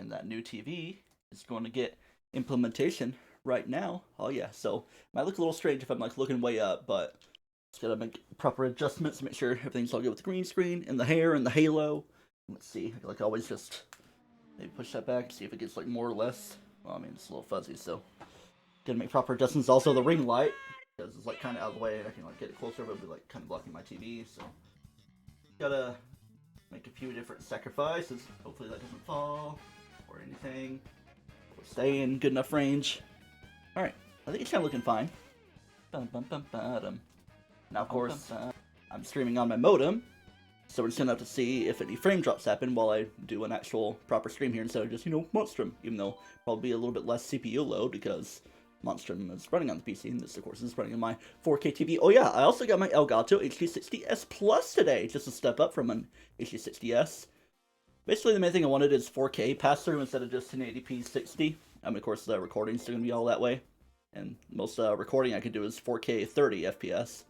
and that new TV is going to get implementation right now. Oh yeah, so it might look a little strange if I'm like looking way up, but just gotta make proper adjustments, make sure everything's all good with the green screen and the hair and the halo. Let's see, like always, just maybe push that back, see if it gets like more or less. Well, I mean it's a little fuzzy, so gotta make proper adjustments. Also the ring light, because it's like kind of out of the way. I can like get it closer, but it'll be like kind of blocking my TV. So gotta make a few different sacrifices. Hopefully that doesn't fall or anything. We'll stay in good enough range. All right, I think it's kind of looking fine. Now, of course, I'm streaming on my modem, so we're just gonna have to see if any frame drops happen while I do an actual proper stream here instead of just, Monstrum, even though probably a little bit less CPU load because Monstrum is running on the PC, and this, of course, is running on my 4K TV. Oh yeah, I also got my Elgato HD60S Plus today, just a step up from an HD60S. Basically, the main thing I wanted is 4K pass-through instead of just 1080p 60. Of course, the recording's still gonna be all that way, and most recording I can do is 4K 30 FPS.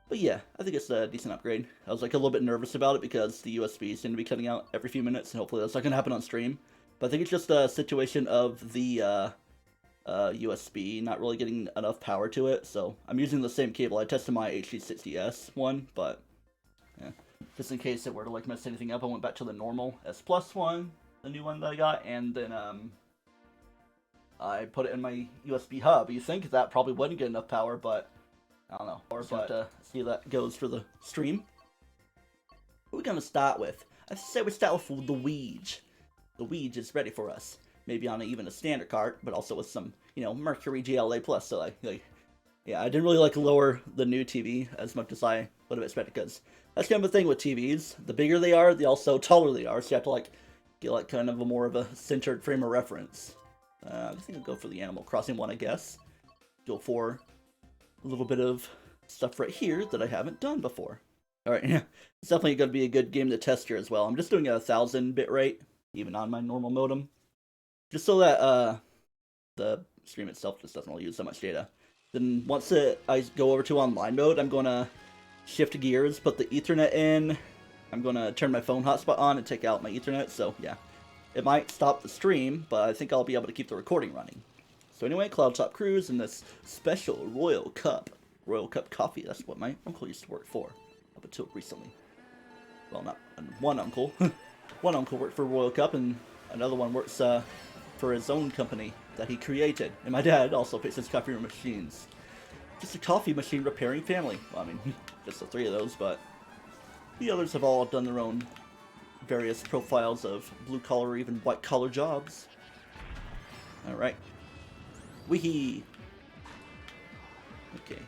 But yeah, I think it's a decent upgrade. I was like a little bit nervous about it because the USB seem to be cutting out every few minutes, and hopefully that's not gonna happen on stream. But I think it's just a situation of the USB not really getting enough power to it, so I'm using the same cable I tested my HD60S one, but yeah, just in case it were to like mess anything up, I went back to the normal S Plus one, the new one that I got, and then I put it in my USB hub. You think that probably wouldn't get enough power, but I don't know. Or but see how that goes for the stream. What are we gonna start with? I say we start with the Ouija. The Ouija is ready for us. Maybe on even a standard cart, but also with some, Mercury GLA Plus. So yeah, I didn't really like lower the new TV as much as I would have expected, because that's kind of a thing with TVs. The bigger they are, the also taller they are. So you have to like get like kind of a more of a centered frame of reference. I think I'll go for the Animal Crossing one, I guess. Go for a little bit of stuff right here that I haven't done before. All right, yeah, it's definitely going to be a good game to test here as well. I'm just doing a 1000 bit rate, even on my normal modem, just so that the stream itself just doesn't really use so much data. Then once I go over to online mode, I'm going to shift gears, put the Ethernet in. I'm going to turn my phone hotspot on and take out my Ethernet. So yeah, it might stop the stream, but I think I'll be able to keep the recording running. So anyway, Cloudtop Cruise in this special Royal Cup coffee. That's what my uncle used to work for up until recently. Well, not one uncle. One uncle worked for Royal Cup, and another one works for his own company that he created. And my dad also fixes coffee machines. Just a coffee machine repairing family. Well, I mean, just the three of those, but the others have all done their own various profiles of blue-collar or even white-collar jobs. Alright. Weehee! Okay.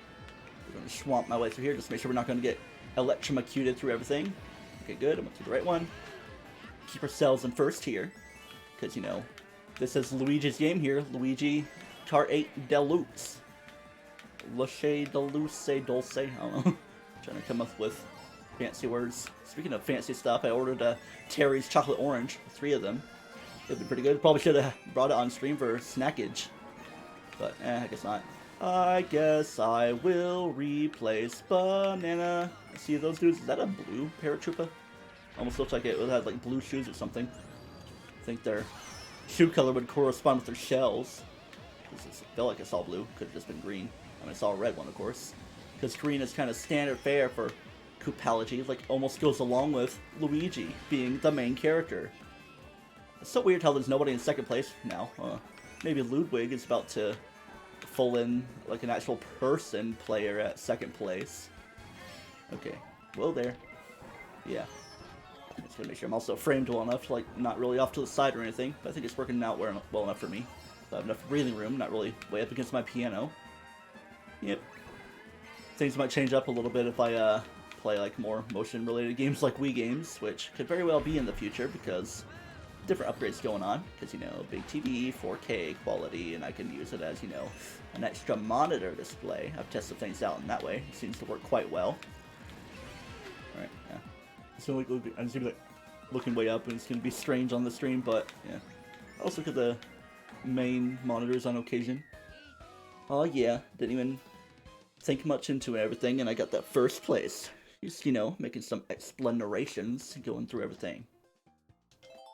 We're going to swamp my way through here, just to make sure we're not going to get electrocuted through everything. Okay, good. I'm up to the right one. Keep ourselves in first here, because, this is Luigi's game here. Luigi Kart 8 Deluxe. Luce Deluxe Dulce. I don't know. Trying to come up with fancy words. Speaking of fancy stuff, I ordered Terry's Chocolate Orange. 3 of them. It'd be pretty good. Probably should have brought it on stream for snackage. But, I guess not. I guess I will replace banana. See those dudes? Is that a blue paratrooper? Almost looks like it had like blue shoes or something. I think their shoe color would correspond with their shells. I feel like it's all blue. Could have just been green. I mean, it's all red one, of course. Because green is kind of standard fare for Koopology. Like, almost goes along with Luigi being the main character. It's so weird how there's nobody in second place now. Maybe Ludwig is about to full in like an actual person player at second place. Okay, well there. Yeah. I'm just gonna make sure I'm also framed well enough, like not really off to the side or anything, but I think it's working out well enough for me. So I have enough breathing room, not really way up against my piano. Yep. Things might change up a little bit if I play like more motion related games like Wii games, which could very well be in the future because different upgrades going on, because big TV, 4K quality, and I can use it as an extra monitor display. I've tested things out in that way. It seems to work quite well. Alright, yeah. So I'm just gonna be looking way up, and it's gonna be strange on the stream, but yeah. I also look at the main monitors on occasion. Oh yeah, didn't even think much into everything, and I got that first place. Just making some explanations, going through everything.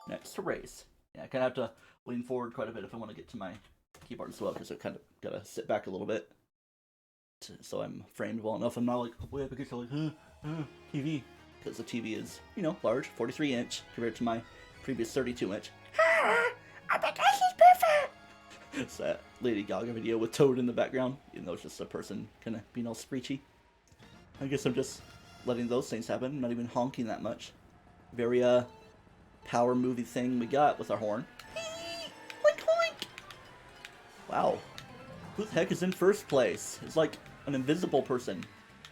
Next race. Yeah, I kind of have to lean forward quite a bit if I want to get to my keyboard as well, because I kind of gotta sit back a little bit so I'm framed well enough. I'm not like way up against like TV, because the TV is, you know, large, 43 inch compared to my previous 32 inch. I bet this is perfect. It's that Lady Gaga video with Toad in the background, even though it's just a person kind of being all screechy. I guess I'm just letting those things happen, not even honking that much. Very power movie thing we got with our horn. Oink, oink. Wow. Who the heck is in first place? It's like an invisible person.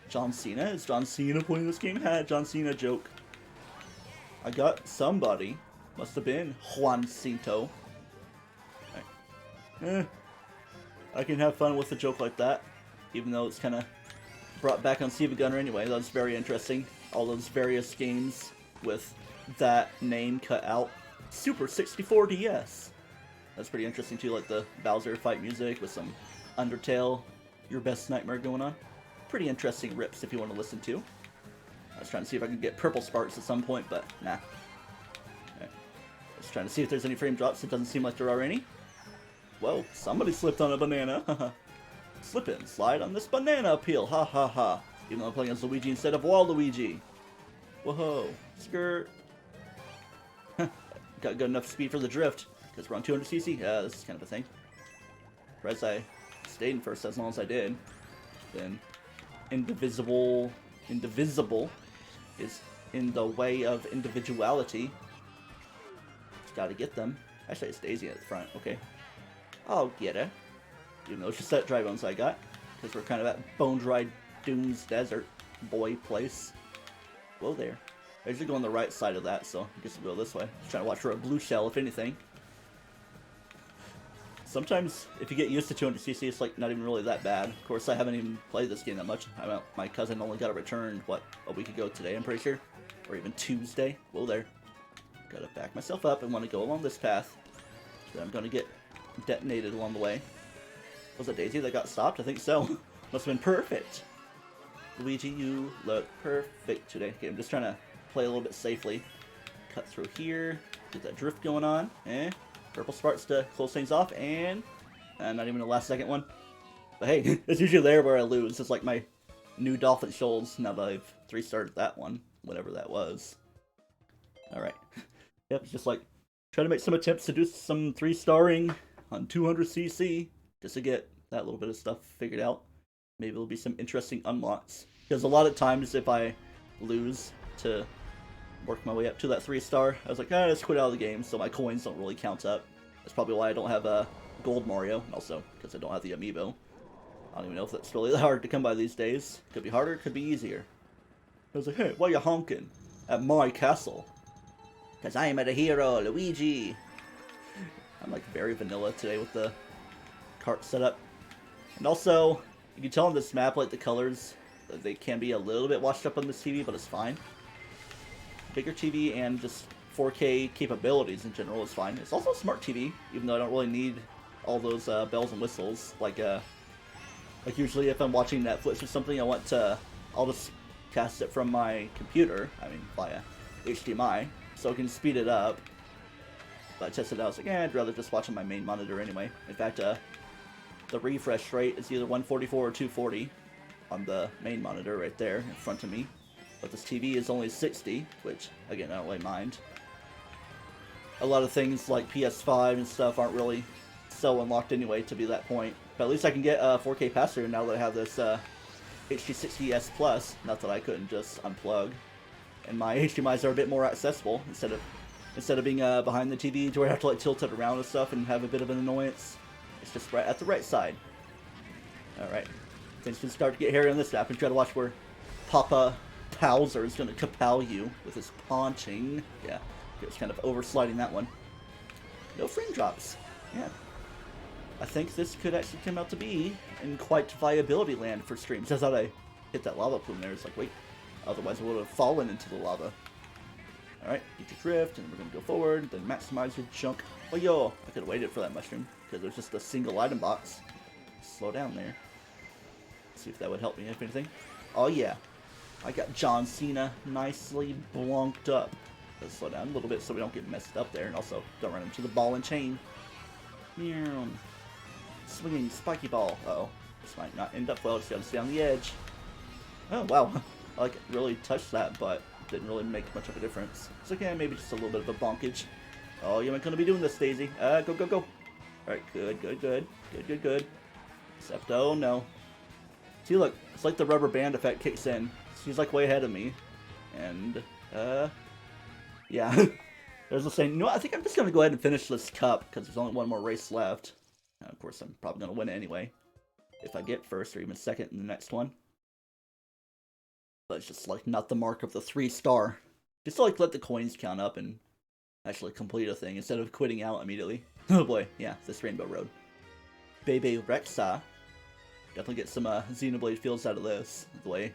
John Cena? Is John Cena playing this game? Ha, John Cena joke. I got somebody. Must have been Juancito. I can have fun with a joke like that, even though it's kind of brought back on Steve Gunner anyway. That's very interesting. All those various games with that name cut out. Super 64 DS. That's pretty interesting too, like the Bowser fight music with some Undertale, Your Best Nightmare going on. Pretty interesting rips if you want to listen to. I was trying to see if I could get purple sparks at some point, but nah. Right. Just trying to see if there's any frame drops. It doesn't seem like there are any. Whoa, somebody slipped on a banana. Slip and slide on this banana peel. Ha ha ha. Even though I'm playing as Luigi instead of Waluigi. Whoa. Skirt. Got good enough speed for the drift, because we're on 200cc. Yeah, this is kind of a thing. Surprised I stayed in first as long as I did. Then indivisible is in the way of individuality. Just gotta get them. Actually, it's Daisy at the front. Okay. I'll get her. Even though it's just that dry bones I got. Because we're kind of at bone-dry Dunes Desert boy place. Whoa there. I usually go on the right side of that, so I guess we'll go this way. Just trying to watch for a blue shell, if anything. Sometimes, if you get used to 200cc, it's like not even really that bad. Of course, I haven't even played this game that much. My cousin only got it returned, what, a week ago today, I'm pretty sure? Or even Tuesday. Whoa there. Gotta back myself up and want to go along this path. So I'm gonna get detonated along the way. Was it Daisy that got stopped? I think so. Must have been perfect. Luigi, you look perfect today. Okay, I'm just trying to play a little bit safely. Cut through here. Get that drift going on. Purple sparks to close things off, and not even the last second one. But hey, it's usually there where I lose. It's like my new Dolphin Shoals, now that I've 3-starred that one, whatever that was. Alright. Yep, it's just like, try to make some attempts to do some 3-starring on 200cc, just to get that little bit of stuff figured out. Maybe there'll be some interesting unlocks. Because a lot of times, if I lose to work my way up to that 3-star, I was like, let's quit out of the game, so my coins don't really count up. That's probably why I don't have a gold Mario, and also because I don't have the amiibo. I don't even know if that's really that hard to come by these days. Could be harder, could be easier. I was like, hey, why are you honking at my castle? Because I am a hero, Luigi. I'm like very vanilla today with the cart setup. And also, you can tell on this map, like the colors, they can be a little bit washed up on this TV, but it's fine. Bigger TV and just 4K capabilities in general is fine. It's also a smart TV, even though I don't really need all those bells and whistles. Like usually if I'm watching Netflix or something, I'll just cast it from my computer, I mean via HDMI, so I can speed it up. But I tested it out, I was like, I'd rather just watch on my main monitor anyway. In fact, the refresh rate is either 144 or 240 on the main monitor right there in front of me. But this TV is only 60, which, again, I don't really mind. A lot of things like PS5 and stuff aren't really so unlocked anyway to be that point. But at least I can get a 4K pass-through now that I have this HD60S Plus. Not that I couldn't just unplug. And my HDMIs are a bit more accessible instead of being behind the TV to where I have to like tilt it around and stuff and have a bit of an annoyance. It's just right at the right side. Alright. Things can start to get hairy on this app and try to watch where Papa Bowser is going to kapow you with his paunching. Yeah, it was kind of oversliding that one. No frame drops. Yeah. I think this could actually come out to be in quite viability land for streams. I thought I hit that lava plume there. It's like, wait, otherwise I would have fallen into the lava. Alright, get your drift, and we're going to go forward, then maximize your junk. Oh, yo, I could have waited for that mushroom, because there's just a single item box. Slow down there. See if that would help me, if anything. Oh, yeah. I got John Cena nicely blonked up. Let's slow down a little bit so we don't get messed up there, and also don't run into the ball and chain. Meow. Swinging spiky ball. Uh-oh. This might not end up well. Just gotta stay on the edge. Oh, wow. I like really touched that, but didn't really make much of a difference. It's okay, maybe just a little bit of a bonkage. Oh, you ain't gonna be doing this, Daisy. Go, go, go. Alright, good, good, good. Good, good, good. Except, oh no. See, look, it's like the rubber band effect kicks in. She's like way ahead of me. And, yeah. There's the saying, you know what, I think I'm just gonna go ahead and finish this cup, because there's only one more race left. Of course, I'm probably gonna win it anyway. If I get first or even second in the next one. But it's just like not the mark of the 3-star. Just to like let the coins count up and actually complete a thing instead of quitting out immediately. Oh boy, yeah, this Rainbow Road. Bebe Rexa. Definitely get some Xenoblade feels out of this. The way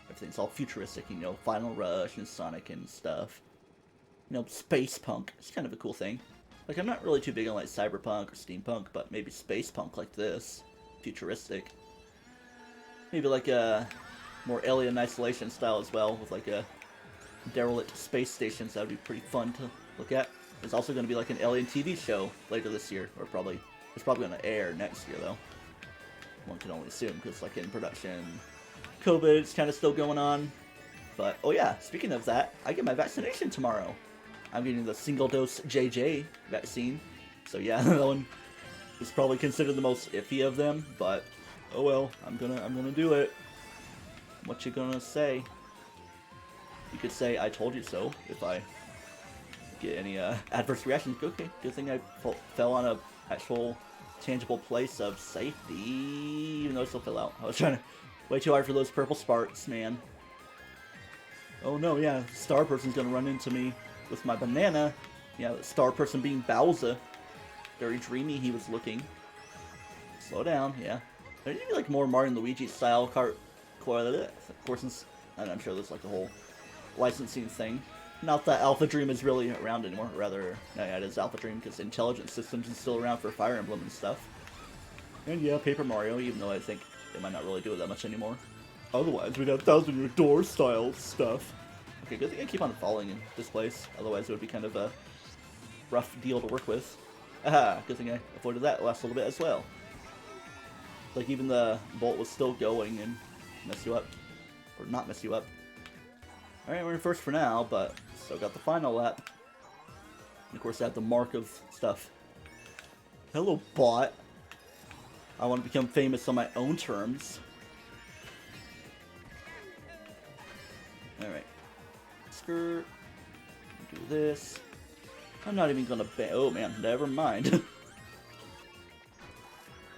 everything's all futuristic, you know, Final Rush and Sonic and stuff. You know, space punk. It's kind of a cool thing. Like, I'm not really too big on like cyberpunk or steampunk, but maybe space punk like this. Futuristic. Maybe like a more Alien Isolation style as well, with like a derelict space stations. That would be pretty fun to look at. There's also going to be like an Alien TV show later this year, or probably it's probably going to air next year though. One can only assume because like in production, COVID's kind of still going on. But oh yeah, speaking of that, I get my vaccination tomorrow. I'm getting the single dose JJ vaccine. So yeah, that one is probably considered the most iffy of them. But oh well, I'm gonna do it. What you gonna say? You could say I told you so if I get any adverse reactions. Okay, good thing I fell on a actual tangible place of safety, even though I still fell out. I was trying to way too hard for those purple sparks, man. Oh no, yeah, Star Person's gonna run into me with my banana. Yeah, the Star Person being Bowser. Very dreamy he was looking. Slow down, yeah. There need to be like more Mario and Luigi style courses. And I'm sure there's like a whole licensing thing. Not that Alpha Dream is really around anymore. Rather, no, yeah, it is Alpha Dream because Intelligent Systems is still around for Fire Emblem and stuff. And yeah, Paper Mario, even though I think they might not really do it that much anymore. Otherwise, we'd have Thousand Year Door style stuff. Okay, good thing I keep on falling in this place. Otherwise, it would be kind of a rough deal to work with. Aha, good thing I avoided that last little bit as well. Like even the bolt was still going and mess you up. Or not mess you up. Alright, we're in first for now, but still got the final lap. And of course I have the mark of stuff. Hello, bot. I want to become famous on my own terms. Alright. Skirt. Do this. I'm not even gonna ban. Oh man, never mind.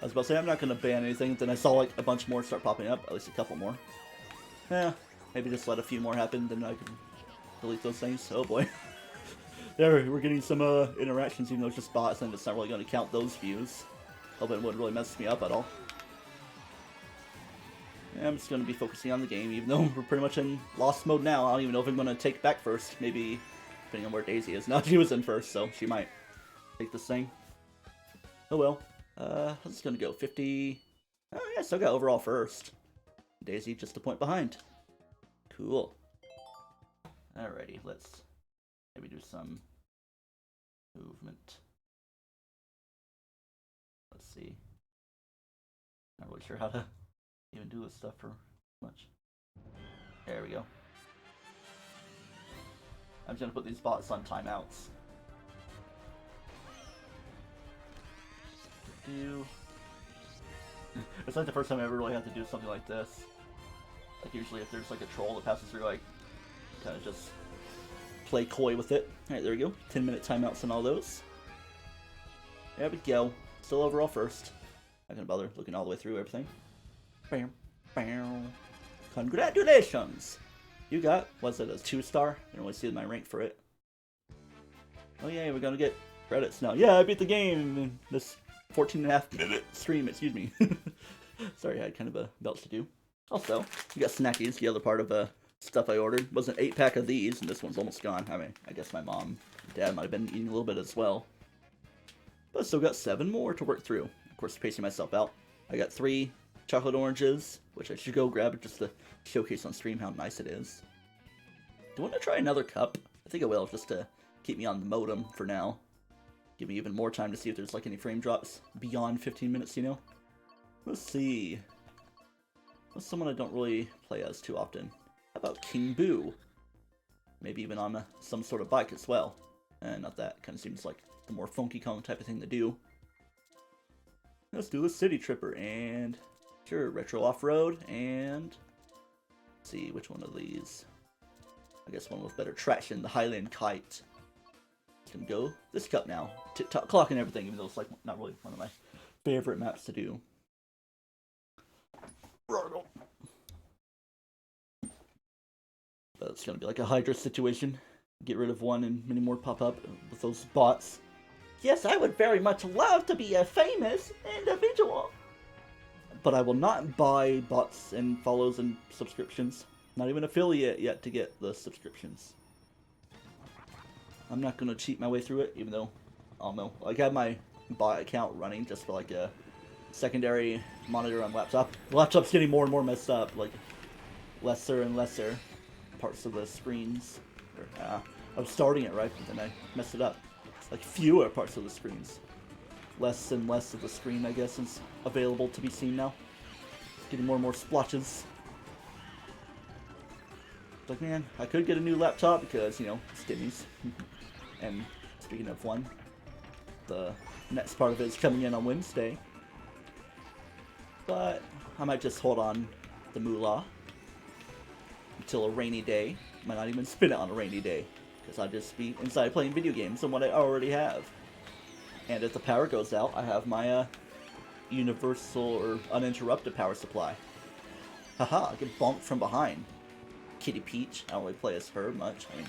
I was about to say I'm not gonna ban anything, then I saw like a bunch more start popping up, at least a couple more. Yeah, maybe just let a few more happen, then I can delete those things. Oh boy. There, we're getting some interactions, even though it's just bots, and it's not really gonna count those views. Hope it wouldn't really mess me up at all. Yeah, I'm just gonna be focusing on the game, even though we're pretty much in lost mode now. I don't even know if I'm gonna take back first. Maybe, depending on where Daisy is. Now she was in first, so she might take this thing. Oh well. I'm just gonna go 50. Oh yeah, still got overall first. Daisy just a point behind. Cool. Alrighty, let's maybe do some movement. Let's see. Not really sure how to even do this stuff for much. There we go. I'm just gonna put these bots on timeouts. It's like the first time I ever really had to do something like this. Like usually if there's like a troll that passes through, like kind of just play coy with it. Alright, there we go. 10-minute timeouts on all those. There we go. Still overall first. Not gonna bother looking all the way through everything. Bam, bam. Congratulations! You got, what's it, a 2-star? I didn't really see my rank for it. Oh yeah, we're gonna get credits now. Yeah, I beat the game in this 14.5-minute stream, excuse me. Sorry, I had kind of a belt to do. Also, we got snackies, the other part of stuff I ordered. Was an 8-pack of these, and this one's almost gone. I mean, I guess my mom and dad might have been eating a little bit as well. But I still got 7 more to work through. Of course, pacing myself out. I got 3 chocolate oranges, which I should go grab just to showcase on stream how nice it is. Do you want to try another cup? I think I will, just to keep me on the modem for now. Give me even more time to see if there's like any frame drops beyond 15 minutes, you know? Let's see. What's someone I don't really play as too often? How about King Boo? Maybe even on some sort of bike as well. Not that. Kind of seems like the more Funky Kong type of thing to do. Let's do a City Tripper and... Sure, Retro Off-Road and... Let's see, which one of these? I guess one with better traction, the Highland Kite. Can go this cup now. Tick-tock clock and everything, even though it's like not really one of my favorite maps to do. But it's gonna be like a Hydra situation. Get rid of one and many more pop up with those bots. Yes, I would very much love to be a famous individual. But I will not buy bots and follows and subscriptions. Not even affiliate yet to get the subscriptions. I'm not gonna cheat my way through it, even though I don't know. Like, I have my bot account running just for like a secondary monitor on laptop. The laptop's getting more and more messed up, like lesser and lesser parts of the screens. I was starting it right, but then I messed it up. It's like fewer parts of the screens. Less and less of the screen, I guess, is available to be seen now. It's getting more and more splotches. It's like, man, I could get a new laptop because, you know, stimmies. And speaking of one, the next part of it is coming in on Wednesday. But I might just hold on the moolah until a rainy day. Might not even spend it on a rainy day, because I'll just be inside playing video games on what I already have. And if the power goes out, I have my universal or uninterrupted power supply. Haha, I get bonked from behind. Kitty Peach, I don't really play as her much. I mean,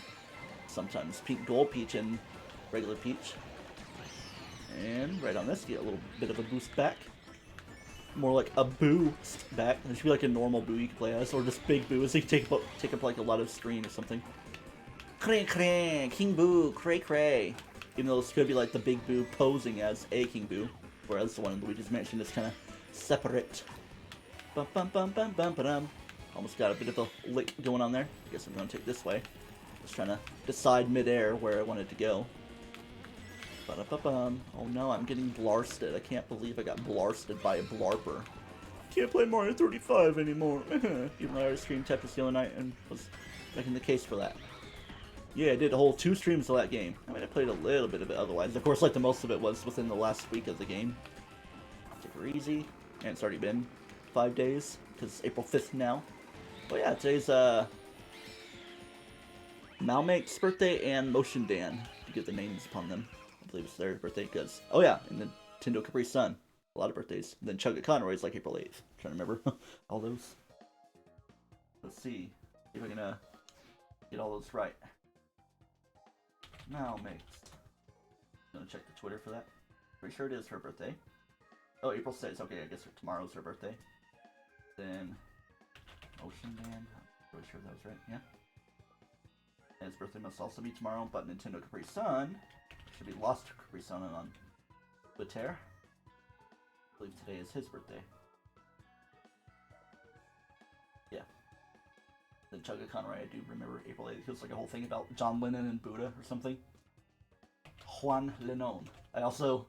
sometimes Pink Gold Peach and regular Peach. And right on this, get a little bit of a boost back. More like a boost back. There should be like a normal Boo you can play as, or just Big Boo, so you can take up like a lot of screen or something. Cray cray, King Boo, cray cray. Even though this could be like the Big Boo posing as a King Boo, whereas the one in Luigi's Mansion is kind of separate. Bum bum bum bum bum bum. Almost got a bit of a lick going on there. I guess I'm going to take this way. Just trying to decide midair where I wanted to go. Ba-da-ba-bum. Oh no, I'm getting blarsted. I can't believe I got blarsted by a blarper. Can't play Mario 35 anymore. Even though I streamed Tetris the other night and was making the case for that. Yeah, I did a whole 2 streams of that game. I mean, I played a little bit of it otherwise. Of course, like the most of it was within the last week of the game. Take her easy. And it's already been 5 days, because it's April 5th now. But yeah, today's Malmake's birthday and Motion Dan, to get the names upon them. I believe it's their birthday, because, oh yeah, and then Nintendo Capri Sun. A lot of birthdays. And then Chugga Conroy's like April 8th. I'm trying to remember all those. Let's see if I can get all those right. Malmake's. I'm gonna check the Twitter for that. Pretty sure it is her birthday. Oh, April 6th. Okay, I guess tomorrow's her birthday. Then Ocean Man. I'm pretty sure that was right. Yeah. And his birthday must also be tomorrow, but Nintendo Capri Sun should be Lost Capri Sun on Twitter. I believe today is his birthday. Yeah. Then Chugga Conroy, I do remember April 8th. It was like a whole thing about John Lennon and Buddha or something. Juan Lennon. I also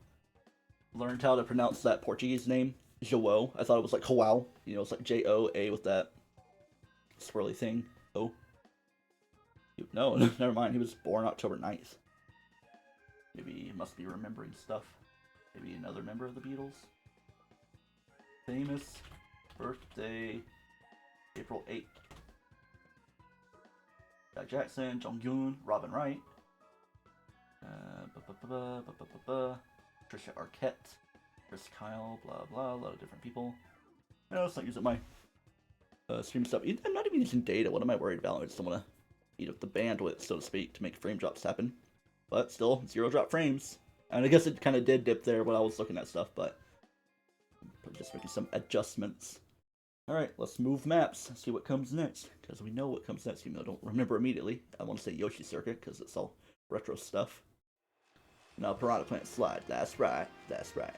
learned how to pronounce that Portuguese name, João. I thought it was like João. You know, it's like J-O-A with that swirly thing. Oh. No, never mind. He was born October 9th. Maybe he must be remembering stuff. Maybe another member of the Beatles. Famous birthday, April 8th. Jack Jackson, Jong-un, Robin Wright. Trisha Arquette, Chris Kyle, blah blah, a lot of different people. No, let's not use up my stream stuff. I'm not even using data. What am I worried about? I just don't want to eat up the bandwidth, so to speak, to make frame drops happen. But still, 0 drop frames. And I guess it kind of did dip there when I was looking at stuff, but I'm just making some adjustments. Alright, let's move maps, see what comes next, because we know what comes next, even though I don't remember immediately. I want to say Yoshi Circuit, because it's all retro stuff. Now, Piranha Plant Slide, that's right, that's right.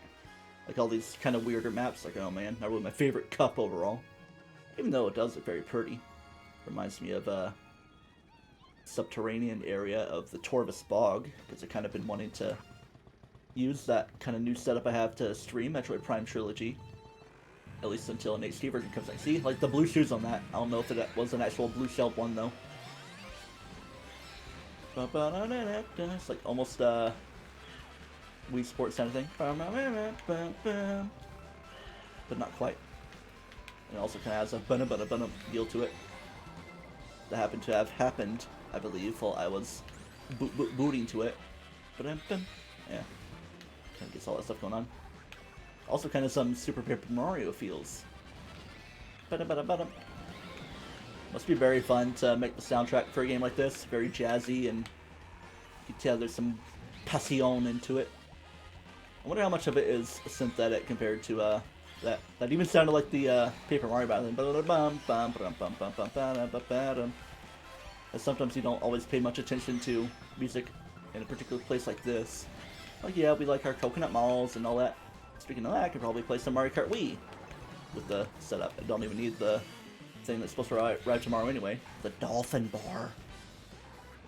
Like all these kind of weirder maps, like, oh man, not really my favorite cup overall. Even though it does look very pretty. Reminds me of, subterranean area of the Torvus Bog, because I've kind of been wanting to use that kind of new setup I have to stream Metroid Prime Trilogy. At least until an HD version comes out. See, like the blue shoes on that. I don't know if it was an actual blue shell one though. It's like almost Wii Sports kind of thing. But not quite. And it also kind of has a bunna feel to it. That happened to have happened, I believe, while I was booting to it. Yeah. Kind of gets all that stuff going on. Also kind of some Super Paper Mario feels. Must be very fun to make the soundtrack for a game like this. Very jazzy, and you can tell there's some passion into it. I wonder how much of it is synthetic compared to that even sounded like the Paper Mario battle. And sometimes you don't always pay much attention to music in a particular place like this. Like, yeah, we like our coconut malls and all that. Speaking of that, I could probably play some Mario Kart Wii with the setup. I don't even need the thing that's supposed to arrive tomorrow anyway. The Dolphin Bar.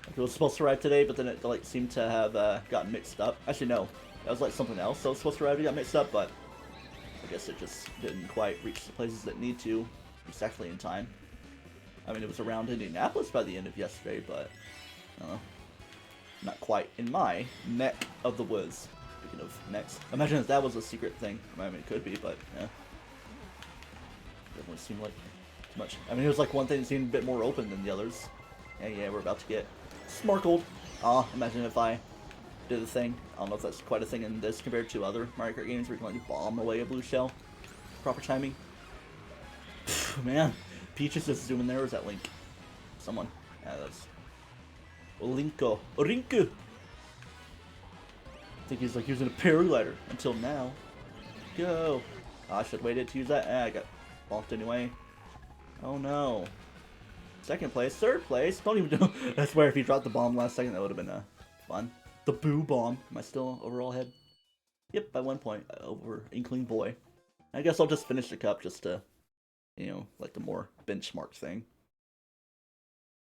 Like, it was supposed to arrive today, but then it like seemed to have gotten mixed up. Actually, no, that was like something else that was supposed to arrive. It got mixed up, but I guess it just didn't quite reach the places that need to exactly in time. I mean, it was around Indianapolis by the end of yesterday, but I don't know. Not quite in my neck of the woods. Speaking of necks, imagine if that was a secret thing. I mean, it could be, but yeah. Definitely seemed like too much. I mean, it was like one thing that seemed a bit more open than the others. Yeah, we're about to get smarkled. Imagine if I did the thing. I don't know if that's quite a thing in this compared to other Mario Kart games where you can like bomb away a blue shell. Proper timing. Man, Peach is just zooming there. Or is that Link? Someone. Yeah, that's Rinku. I think he's like using a paraglider until now. Go. I should have waited to use that. I got bonked anyway. Oh no. Second place, third place. Don't even know. I swear if he dropped the bomb last second, that would have been fun. The boo bomb. Am I still overall ahead? Yep, by 1 point over Inkling Boy. I guess I'll just finish the cup just to, you know, like the more benchmark thing.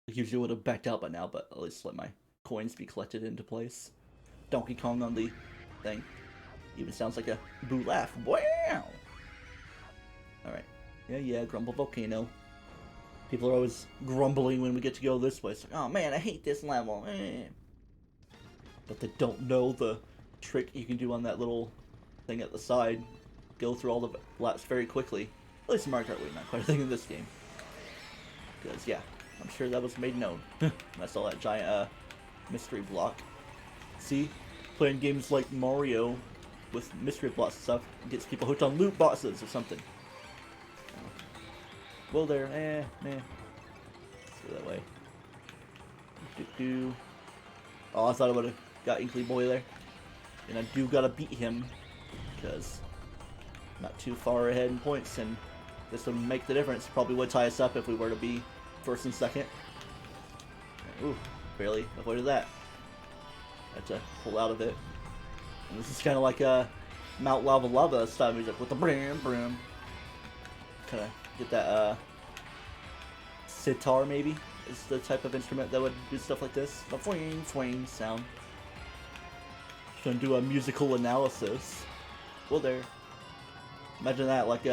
I usually would have backed out by now, but at least let my coins be collected into place. Donkey Kong on the thing. Even sounds like a boo laugh. Wow! Alright. Yeah, Grumble Volcano. People are always grumbling when we get to go this way. It's like, oh man, I hate this level. But they don't know the trick you can do on that little thing at the side. Go through all the laps very quickly. At least in Mario Kart Wii, not quite a thing in this game. Because, yeah, I'm sure that was made known. I saw that giant mystery block. See? Playing games like Mario with mystery blocks and stuff gets people hooked on loot boxes or something. Well, there. Let's go that way. Oh, I thought I would have got Inkly Boy there. And I do gotta beat him because I'm not too far ahead in points, and this would make the difference. Probably would tie us up if we were to be first and second. Ooh, barely avoided that. Had to pull out of it. And this is kind of like a Mount Lava Lava style music with the brim. Kind of get that sitar maybe is the type of instrument that would do stuff like this. The fwing sound. Gonna do a musical analysis. Well, there. Imagine that like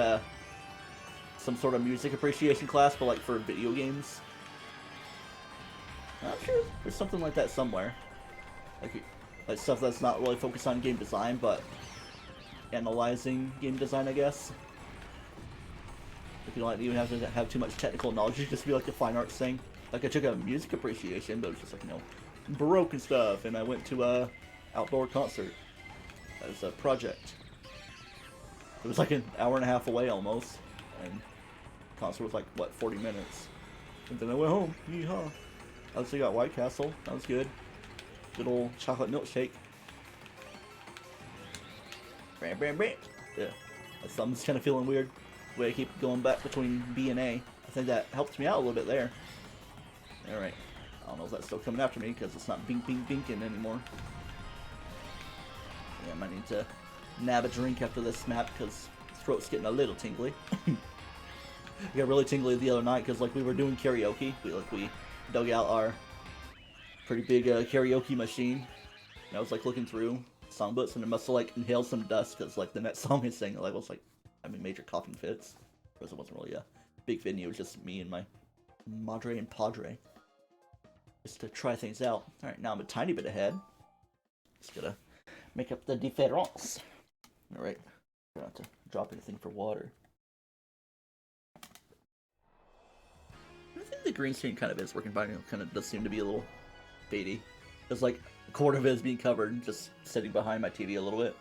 some sort of music appreciation class, but like for video games. I'm sure there's something like that somewhere. Like stuff that's not really focused on game design, but analyzing game design, I guess. If you don't even have to have too much technical knowledge, you just be like a fine arts thing. Like I took a music appreciation, but it was just like, you know, Baroque and stuff, and I went to a outdoor concert as a project. It was like an hour and a half away almost, and the concert was like, what, 40 minutes. And then I went home. Yeehaw. I also got White Castle. That was good. Good old chocolate milkshake. Yeah. My thumb's kind of feeling weird. The way I keep going back between B and A. I think that helped me out a little bit there. Alright. I don't know if that's still coming after me because it's not binking anymore. Yeah, I might need to nab a drink after this map because throat's getting a little tingly. I got really tingly the other night because like we were doing karaoke. We dug out our pretty big karaoke machine. And I was like looking through songbooks, and it must have like inhaled some dust because like the next song is saying like was like having major coughing fits. Because it wasn't really a big venue, it was just me and my madre and padre. Just to try things out. Alright, now I'm a tiny bit ahead. Just gotta make up the difference. Alright, try not to drop anything for water. I think the green screen kind of is working fine. It kind of does seem to be a little fadey. There's like a quarter of it is being covered, just sitting behind my TV a little bit.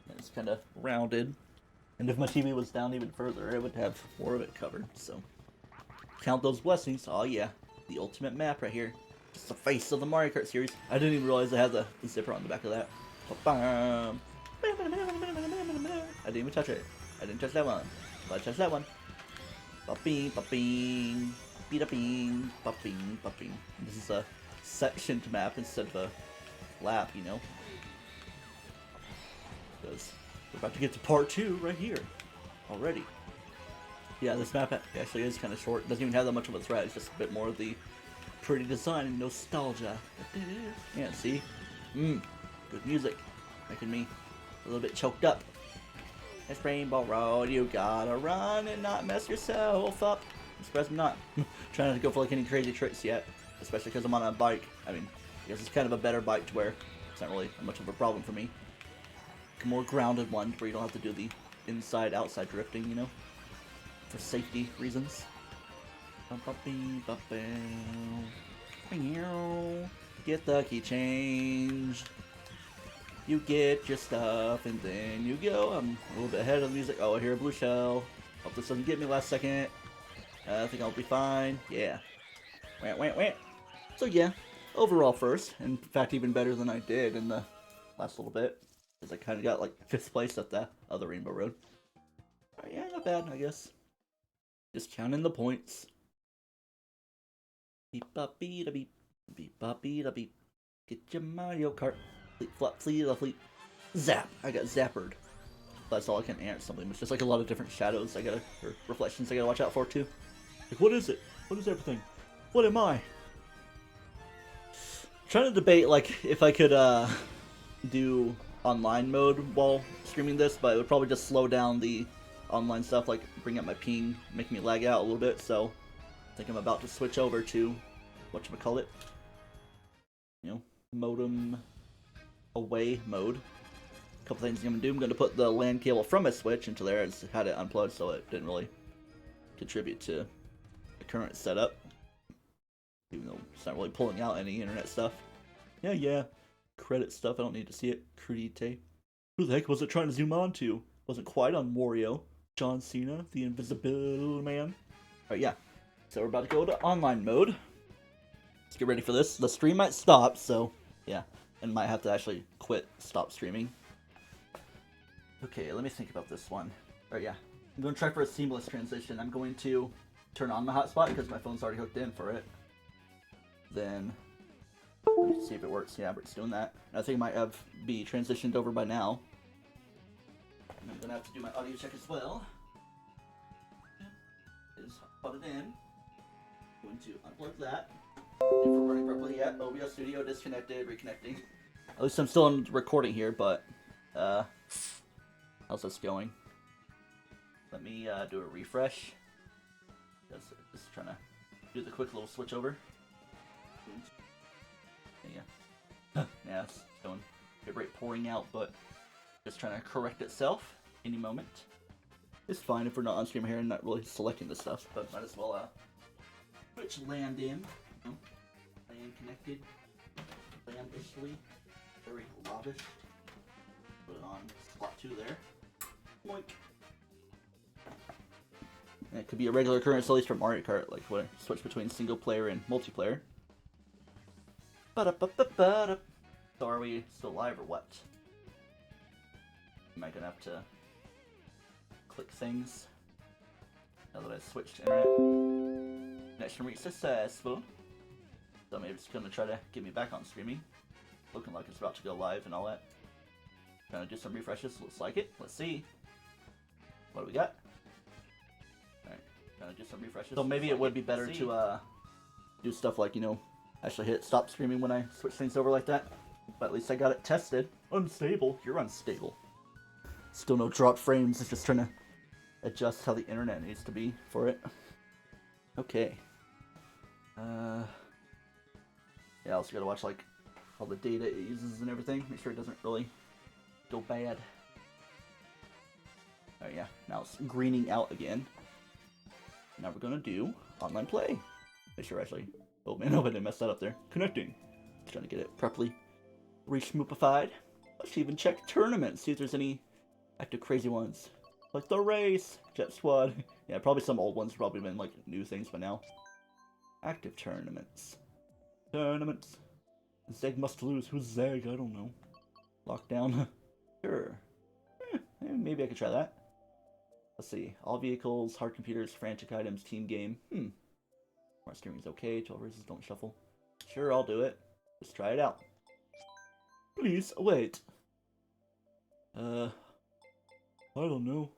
And it's kind of rounded. And if my TV was down even further, I would have more of it covered, so. Count those blessings. Oh yeah, the ultimate map right here. Just the face of the Mario Kart series. I didn't even realize I had the zipper on the back of that. I didn't even touch it. I didn't touch that one. But I touched that one. Ba-bing, ba-bing, beat-a-bing, ba-bing, ba-bing. This is a sectioned map instead of a lap, you know? Because we're about to get to part 2 right here. Already. Yeah, this map actually is kind of short. It doesn't even have that much of a thread. It's just a bit more of the pretty design and nostalgia. Yeah, see? Good music. Making me a little bit choked up. It's Rainbow Road, you gotta run and not mess yourself up. I'm surprised I'm not trying to go for like any crazy tricks yet. Especially because I'm on a bike. I mean, I guess it's kind of a better bike to wear. It's not really much of a problem for me. A more grounded one where you don't have to do the inside-outside drifting, you know? For safety reasons. Get the key change. You get your stuff and then you go. I'm a little bit ahead of the music. Oh, I hear a blue shell. Hope this doesn't get me last second. I think I'll be fine. Yeah. Wah. So yeah, overall first. In fact, even better than I did in the last little bit. Because I kind of got like 5th place at the other Rainbow Road. Right, yeah, not bad, I guess. Just counting the points. Beep bop beep a beep. Beep bop beep a beep. Get your Mario Kart. Fleet flop fleet. Zap! I got zappered. That's all I can answer something. It's just like a lot of different shadows or reflections I gotta watch out for too. Like, what is it? What is everything? What am I? Trying to debate like if I could do online mode while streaming this, but it would probably just slow down the online stuff, like bring up my ping, make me lag out a little bit, so I think I'm about to switch over to whatchamacallit, you know, modem away mode. A couple things I'm gonna do. I'm gonna put the LAN cable from my Switch into there. I just had it unplugged, so it didn't really contribute to the current setup, even though it's not really pulling out any internet stuff. Yeah, credit stuff, I don't need to see it. Credite. Who the heck was it trying to zoom on to? Wasn't quite on Wario. John Cena, the Invisible Man. Alright, yeah. So we're about to go to online mode. Let's get ready for this. The stream might stop, so yeah. And might have to actually stop streaming. Okay, let me think about this one. Alright, yeah. I'm going to try for a seamless transition. I'm going to turn on my hotspot because my phone's already hooked in for it. Then, let me see if it works. Yeah, it's doing that. I think it might be transitioned over by now. And I'm going to have to do my audio check as well. Just put it in. Going to unplug that. If we're running properly yet. OBS Studio disconnected, reconnecting. At least I'm still in recording here, but how's this going? Let me do a refresh. Just trying to do the quick little switch over. Yeah, it's going a bit pouring out, but just trying to correct itself any moment. It's fine if we're not on stream here and not really selecting the stuff, but might as well switch land in. You know, land connected, landishly, very lavish. Put it on slot 2 there. Boink. And it could be a regular occurrence, at least for Mario Kart, like when I switch between single player and multiplayer. Ba-da-ba-ba-ba-da. So are we still live or what? Am I gonna have to click things now that I switched to internet? Connection reached successful. So maybe it's gonna try to get me back on streaming. Looking like it's about to go live and all that. Trying to do some refreshes, looks like it. Let's see. What do we got? Alright, trying to do some refreshes. So maybe it would be better to do stuff like, you know, actually hit stop streaming when I switch things over like that. But at least I got it tested. Unstable. You're unstable. Still no drop frames. It's just trying to adjust how the internet needs to be for it. Okay. Yeah, I also gotta watch like all the data it uses and everything. Make sure it doesn't really go bad. Alright, yeah. Now it's greening out again. Now we're gonna do online play. Make sure actually. Oh man, I didn't mess that up there. Connecting. Just trying to get it properly re-schmoopified. Let's even check tournaments. See if there's any active crazy ones. Like the race, Jet Squad. Yeah, probably some old ones. Probably been like new things by now. Active tournaments. Tournaments. Zeg must lose. Who's Zeg? I don't know. Lockdown. Sure. Maybe I could try that. Let's see. All vehicles, hard computers, frantic items, team game. Smart steering's okay. 12 races don't shuffle. Sure, I'll do it. Let's try it out. Please, wait. I don't know.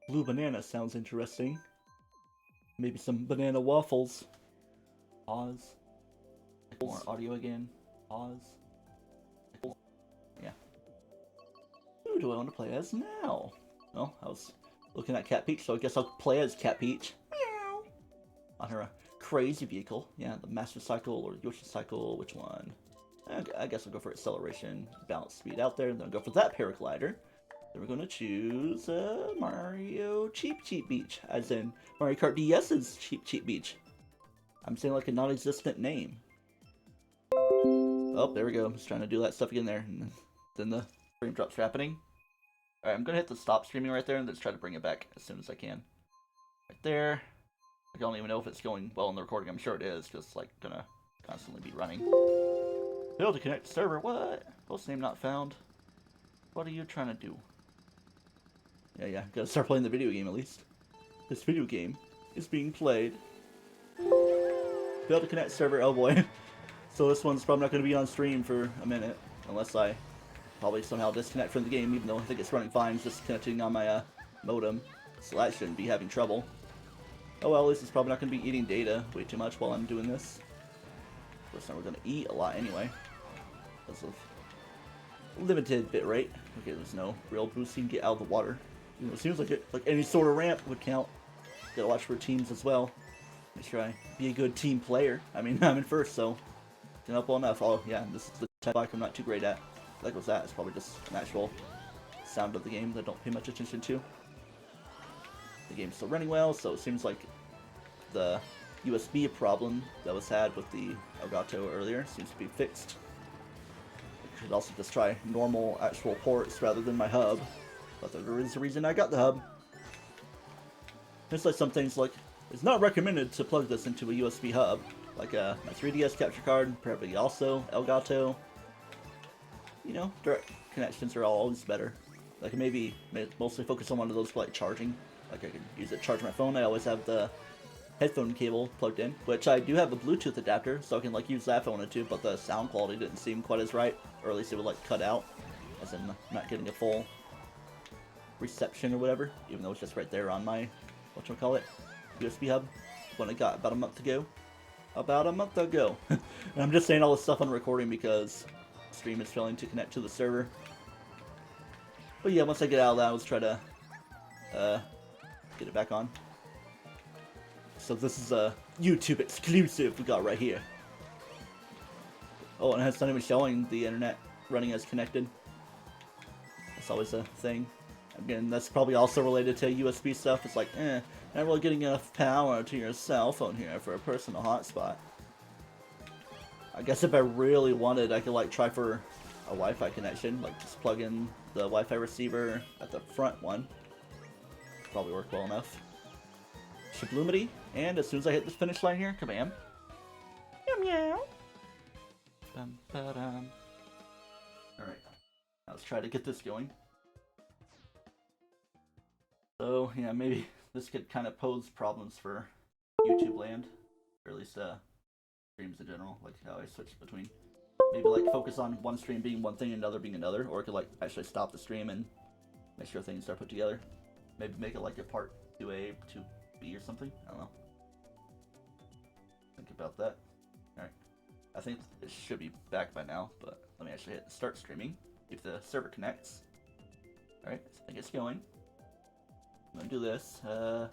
Blue banana sounds interesting. Maybe some banana waffles. Pause. More audio again. Pause. Yeah. Who do I want to play as now? Well, I was looking at Cat Peach, so I guess I'll play as Cat Peach. Meow. On her crazy vehicle. Yeah, the Master Cycle or Yoshi Cycle. Which one? I guess I'll go for acceleration, balance speed out there, and then I'll go for that paraglider. Then we're going to choose Mario Cheap Beach, as in Mario Kart DS's Cheap Beach. I'm saying like a non-existent name. Oh, there we go. I'm just trying to do that stuff again there, and then the frame drop's happening. Alright, I'm going to hit the stop streaming right there, and let's try to bring it back as soon as I can. Right there. I don't even know if it's going well in the recording. I'm sure it is, because it's like going to constantly be running. Failed to connect server. What? Host name not found. What are you trying to do? Yeah. Gotta start playing the video game at least. This video game is being played. Failed to connect server. Oh boy. So this one's probably not going to be on stream for a minute. Unless I probably somehow disconnect from the game, even though I think it's running fine. It's just connecting on my modem. So that shouldn't be having trouble. Oh well, at least it's probably not going to be eating data way too much while I'm doing this. First time we're going to eat a lot anyway. Because of limited bitrate. Okay, there's no real boost you can get out of the water. You know, it seems like any sort of ramp would count. Gotta watch for teams as well. Make sure I be a good team player. I mean, I'm in first, so didn't help well enough. Oh yeah, this is the type I'm not too great at. Like what's that? It's probably just an actual sound of the game that I don't pay much attention to. The game's still running well, so it seems like the USB problem that was had with the Elgato earlier seems to be fixed. I should also just try normal actual ports rather than my hub. But there is a reason I got the hub. Just like some things like, it's not recommended to plug this into a USB hub. Like my 3DS capture card, probably also Elgato. You know, direct connections are always better. Like maybe mostly focus on one of those for like charging. Like I can use it to charge my phone. I always have the headphone cable plugged in, which I do have a Bluetooth adapter, so I can like use that if I wanted to, but the sound quality didn't seem quite as right, or at least it would like cut out, as in not getting a full reception or whatever, even though it's just right there on my, whatchamacallit, USB hub, when I got about a month ago. And I'm just saying all this stuff on recording because the stream is failing to connect to the server. But yeah, once I get out of that, let's try to get it back on. So this is a YouTube exclusive we got right here. Oh, and it's not even showing the internet running as connected. That's always a thing. Again, that's probably also related to USB stuff. It's like, not really getting enough power to your cell phone here for a personal hotspot. I guess if I really wanted, I could like try for a Wi-Fi connection. Like just plug in the Wi-Fi receiver at the front one. Probably work well enough. Sublumity, and as soon as I hit this finish line here, kabam. Meow meow. Bum, ba-dum. Alright, let's try to get this going. So, yeah, maybe this could kind of pose problems for YouTube land, or at least streams in general, like how I switch between. Maybe like focus on one stream being one thing and another being another, or I could like actually stop the stream and make sure things are put together. Maybe make it like a part 2A, 2B or something. I don't know. Think about that. I think it should be back by now, but let me actually hit start streaming, if the server connects. Alright, I think it's going. I'm gonna do this. I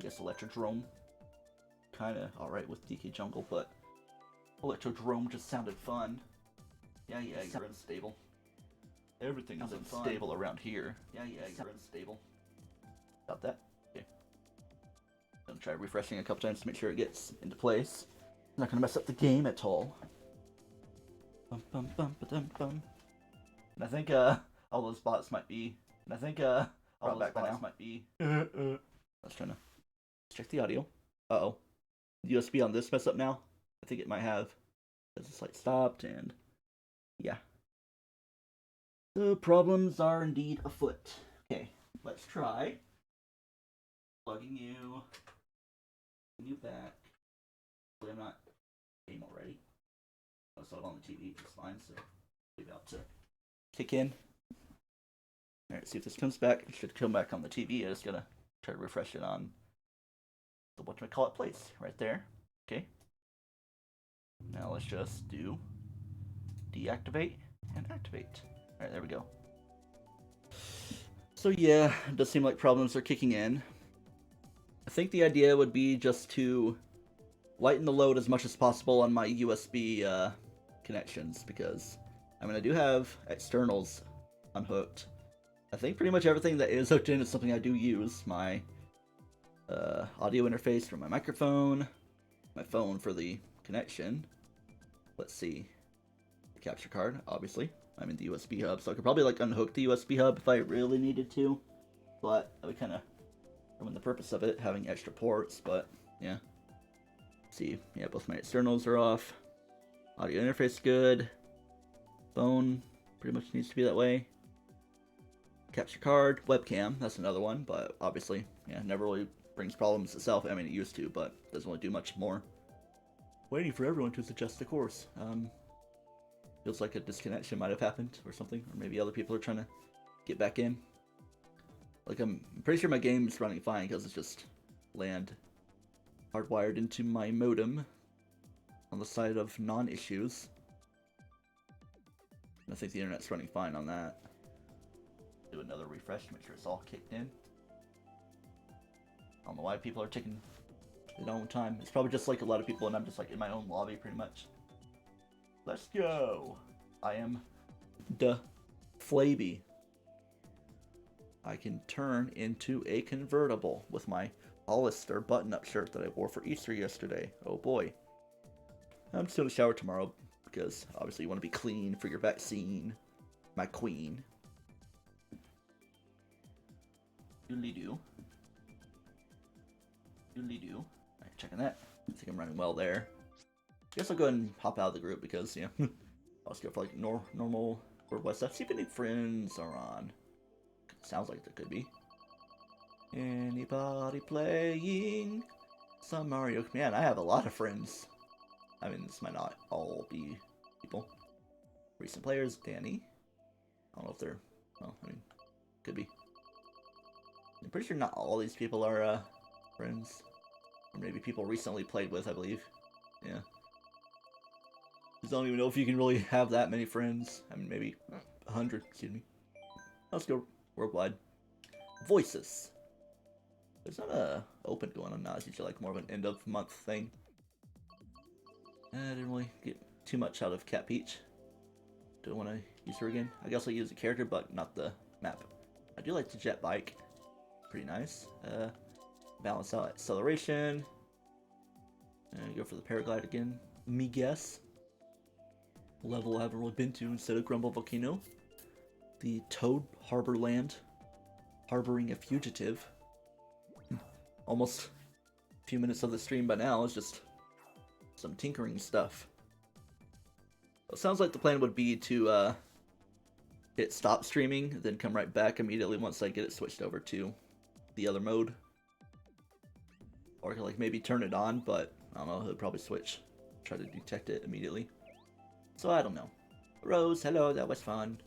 guess Electrodrome. Kinda alright with DK Jungle, but Electrodrome just sounded fun. Yeah, you're unstable. Everything is unstable around here. Yeah, you're unstable. Got that? Okay. Gonna try refreshing a couple times to make sure it gets into place. Not gonna mess up the game at all. Bum bum bum ba dum bum. And I think all those bots might be. And I think all those bots might be. I was trying to check the audio. Uh-oh. USB on this mess up now? I think it might have. Because it's like stopped and yeah. The problems are indeed afoot. Okay, let's try plugging you back. I'm not game already. I saw it on the TV just fine, so we're about to kick in. Alright, see if this comes back. It should come back on the TV. I'm just gonna try to refresh it on the whatchamacallit place right there. Okay. Now let's just do deactivate and activate. Alright, there we go. So yeah, it does seem like problems are kicking in. I think the idea would be just to lighten the load as much as possible on my USB connections, because I mean I do have externals unhooked. I think pretty much everything that is hooked in is something I do use. My audio interface for my microphone, my phone for the connection. Let's see, the capture card, obviously. I'm in the USB hub, so I could probably like unhook the USB hub if I really needed to, but that would kind of ruin the purpose of it, having extra ports. But yeah. See, yeah, both my externals are off. Audio interface good. Phone pretty much needs to be that way. Capture card, webcam, that's another one, but obviously, yeah, never really brings problems itself. I mean, it used to, but doesn't really do much more. Waiting for everyone to adjust the course. Feels like a disconnection might have happened or something, or maybe other people are trying to get back in. Like, I'm pretty sure my game's running fine because it's just land hardwired into my modem on the side of non-issues. I think the internet's running fine on that. Do another refresh to make sure it's all kicked in. I don't know why people are taking their own time. It's probably just like a lot of people and I'm just like in my own lobby pretty much. Let's go. I am the Flaby. I can turn into a convertible with my Hollister button-up shirt that I wore for Easter yesterday. Oh boy. I'm just gonna shower tomorrow because obviously you want to be clean for your vaccine. My queen. Doodly-doo. Doodly-doo. Alright, checking that. I think I'm running well there. I guess I'll go ahead and hop out of the group because, yeah, I'll just go for like normal worldwide stuff. See if any friends are on. Sounds like there could be. Anybody playing some Mario? Man, I have a lot of friends. I mean, this might not all be people. Recent players, Danny. I don't know if they're, well, I mean, could be. I'm pretty sure not all these people are friends. Or maybe people recently played with, I believe. Yeah. I don't even know if you can really have that many friends. I mean, maybe 100, excuse me. Let's go worldwide. Voices. There's not a open going on now. It's usually like more of an end of month thing. I didn't really get too much out of Cat Peach. Do I want to use her again? I guess I'll use the character, but not the map. I do like the jet bike. Pretty nice. Balance out acceleration. Go for the paraglide again. Me guess. Level I haven't really been to instead of Grumble Volcano. The Toad Harbor Land. Harboring a fugitive. Almost a few minutes of the stream by now is just some tinkering stuff. It sounds like the plan would be to hit stop streaming, then come right back immediately once I get it switched over to the other mode. Or like maybe turn it on, but I don't know, it'll probably switch. Try to detect it immediately. So I don't know. Rose, hello, that was fun.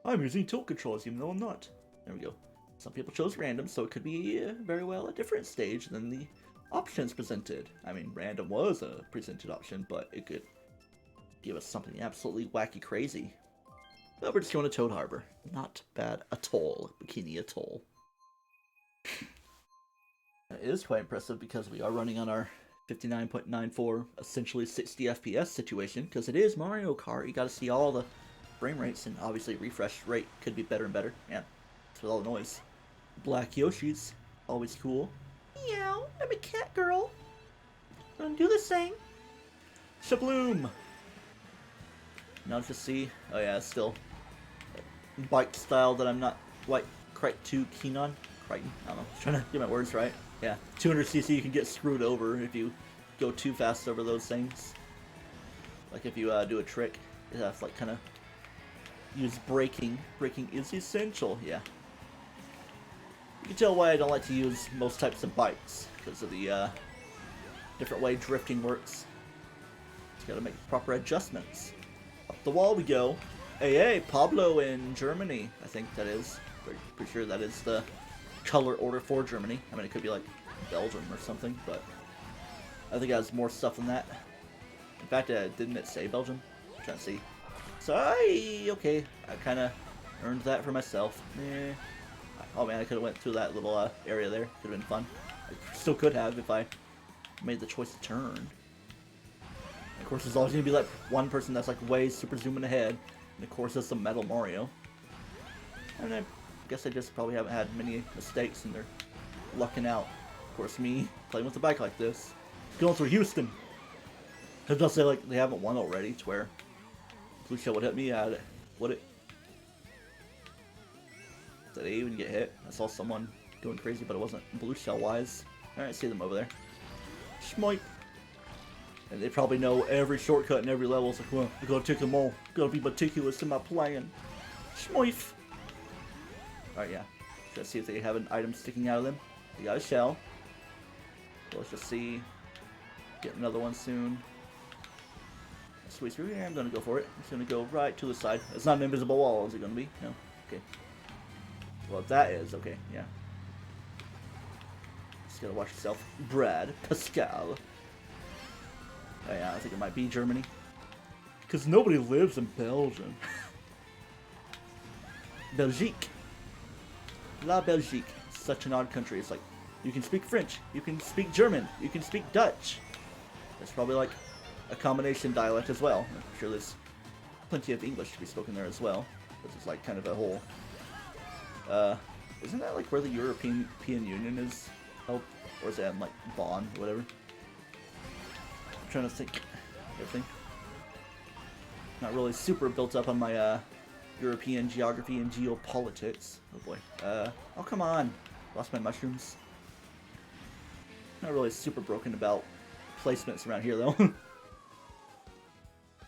I'm using tilt controls even though I'm not. There we go. Some people chose random, so it could be very well a different stage than the options presented. I mean, random was a presented option, but it could give us something absolutely wacky crazy. But we're just going to Toad Harbor. Not bad at all. Bikini Atoll. It is quite impressive because we are running on our 59.94, essentially 60 FPS situation, because it is Mario Kart. You gotta see all the frame rates, and obviously refresh rate could be better and better. Yeah, it's with all the noise. Black Yoshis, always cool. Meow, I'm a cat girl. Gonna do this thing. Shabloom. Now just see, oh yeah, it's still bike style that I'm not quite too keen on. Crichton, I don't know, trying to get my words right. Yeah, 200cc you can get screwed over if you go too fast over those things. Like if you do a trick, you have to like kind of use braking. Braking is essential, yeah. You can tell why I don't like to use most types of bikes, because of the different way drifting works. Just gotta make proper adjustments. Up the wall we go. Hey, Pablo in Germany, I think that is. Pretty sure that is the color order for Germany. I mean, it could be like Belgium or something, but I think it has more stuff than that. In fact, didn't it say Belgium? I'm trying to see. So, okay, I kind of earned that for myself. Oh man, I could have went through that little area there. Could have been fun. I still could have if I made the choice to turn. Of course, there's always going to be like one person that's like way super zooming ahead. And of course, it's the Metal Mario. And I guess I just probably haven't had many mistakes and they're lucking out. Of course, me playing with a bike like this. Going through Houston. I was gonna say like they haven't won already to where Blue Shell would hit me at it. Would it? Did they even get hit? I saw someone going crazy, but it wasn't Blue Shell wise. Alright, see them over there. Schmoip. And they probably know every shortcut in every level. It's like, well, I gotta take them all. Gotta be meticulous in my plan. Schmoif. Alright, yeah. Let's see if they have an item sticking out of them. They got a shell. So let's just see. Get another one soon. Sweet, sweet. Yeah, I'm gonna go for it. It's gonna go right to the side. It's not an invisible wall, is it gonna be? No? Okay. Well, that is, okay, yeah. Just gotta watch yourself. Brad Pascal. Oh, yeah, I think it might be Germany. Because nobody lives in Belgium. Belgique. La Belgique. Such an odd country. It's like, you can speak French, you can speak German, you can speak Dutch. There's probably like a combination dialect as well. I'm sure there's plenty of English to be spoken there as well. This is like kind of a whole... isn't that like where the European Union is held? Or is that in like Bonn or whatever? I'm trying to think everything. Not really super built up on my European geography and geopolitics. Oh boy. Oh come on. Lost my mushrooms. Not really super broken about placements around here though. I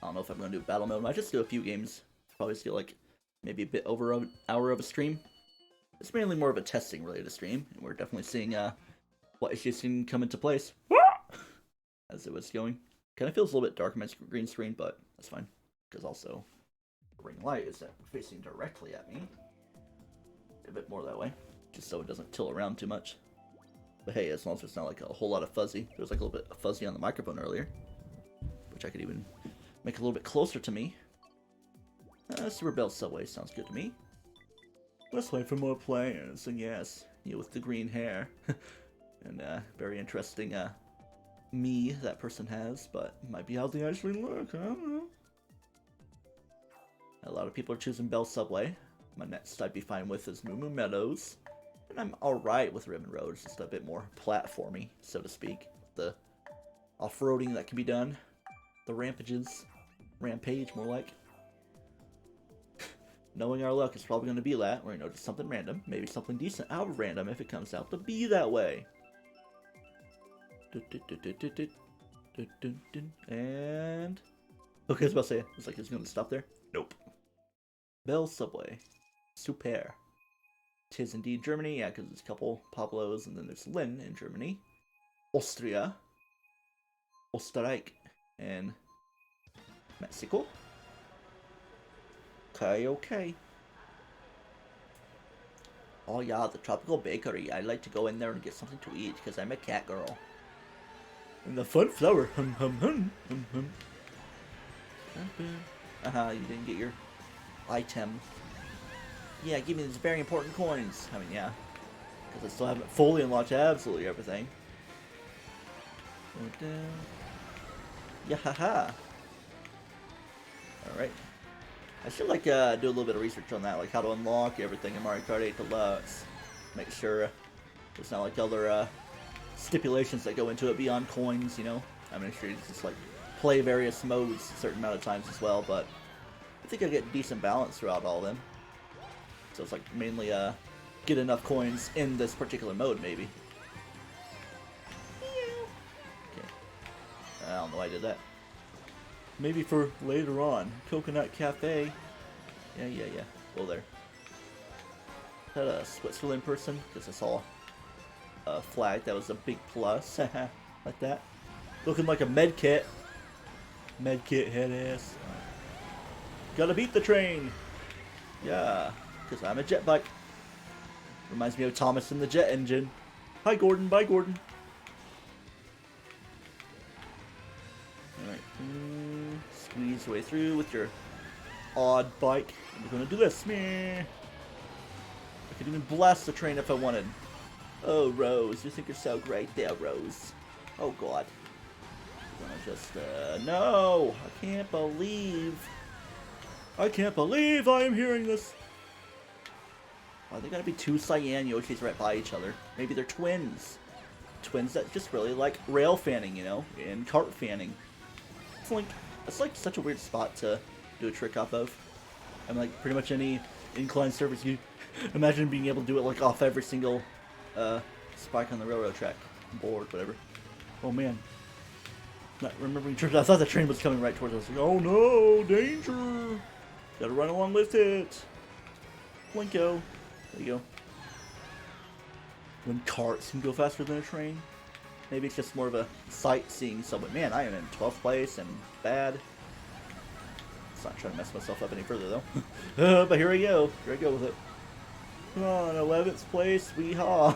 don't know if I'm going to do battle mode. I might just do a few games. Probably still like maybe a bit over an hour of a stream. It's mainly more of a testing related stream, and we're definitely seeing what issues can come into place as it was going. Kind of feels a little bit dark on my green screen, but that's fine because also the ring light is facing directly at me. A bit more that way, just so it doesn't tilt around too much. But hey, as long as it's not like a whole lot of fuzzy. There was like a little bit of fuzzy on the microphone earlier, which I could even make a little bit closer to me. Super Bell Subway sounds good to me. Let's wait for more players, and yes, you with the green hair. And very interesting me that person has, but might be how they actually look, I don't know. A lot of people are choosing Bell Subway. My next I'd be fine with is Moo Moo Meadows. And I'm alright with Ribbon Road, it's just a bit more platformy, so to speak. The off-roading that can be done. The rampage more like. Knowing our luck is probably going to be that, or just something random, maybe something decent out of random if it comes out to be that way. And... okay, I was about to say, it's like it's going to stop there. Nope. Bell Subway. Super. Tis indeed Germany, yeah, because there's a couple Pablos, and then there's Lynn in Germany. Austria. Österreich. And... Mexico. Okay. Oh yeah, the Tropical Bakery. I like to go in there and get something to eat, because I'm a cat girl. And the fun flower. Hum hum hum hum hum. You didn't get your item. Yeah, give me these very important coins. I mean, yeah. Because I still haven't fully unlocked absolutely everything. Yeah, haha. Alright. I should, like, do a little bit of research on that, like how to unlock everything in Mario Kart 8 Deluxe. Make sure there's not, like, other, stipulations that go into it beyond coins, you know? I mean, sure you just, like, play various modes a certain amount of times as well, but I think I get decent balance throughout all of them. So it's, like, mainly, get enough coins in this particular mode, maybe. Okay. I don't know why I did that. Maybe for later on. Coconut Cafe. Yeah. Go there. Is that a Switzerland person? Because I saw a flag that was a big plus. Like that. Looking like a med kit. Med kit head ass. Gotta beat the train. Yeah. Because I'm a jet bike. Reminds me of Thomas and the Jet Engine. Hi, Gordon. Bye, Gordon. Alright. Squeeze your way through with your odd bike. We're gonna do this. Meh. I could even blast the train if I wanted. Oh, Rose. You think you're so great there, Rose. Oh, God. I'm gonna just, no! I can't believe I am hearing this. Why they gotta be two cyan Yoshis right by each other? Maybe they're twins. Twins that just really like rail fanning, you know, and kart fanning. It's like such a weird spot to do a trick off of. I mean, like pretty much any incline surface, you imagine being able to do it like off every single spike on the railroad track, board, whatever. Oh man, not remembering. I thought the train was coming right towards us. Like, oh no, danger! Gotta run along with it. Blinko. There you go. When carts can go faster than a train. Maybe it's just more of a sightseeing sub, but man, I am in 12th place and bad. It's not trying to mess myself up any further though. But here I go. Here I go with it. Come on, 11th place, weehaw.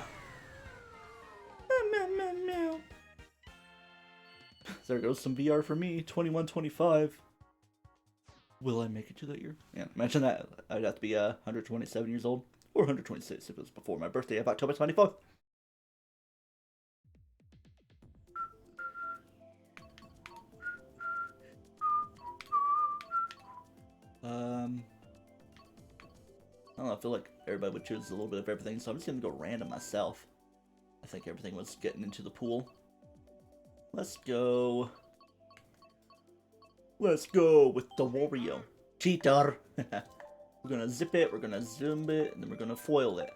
There goes some VR for me, 21-25. Will I make it to that year? Yeah, imagine that. I'd have to be 127 years old. Or 126 if it was before my birthday of October 24th. I don't know, I feel like everybody would choose a little bit of everything, so I'm just gonna go random myself. I think everything was getting into the pool. Let's go with the Wario. Cheater! We're gonna zip it, we're gonna zoom it, and then we're gonna foil it.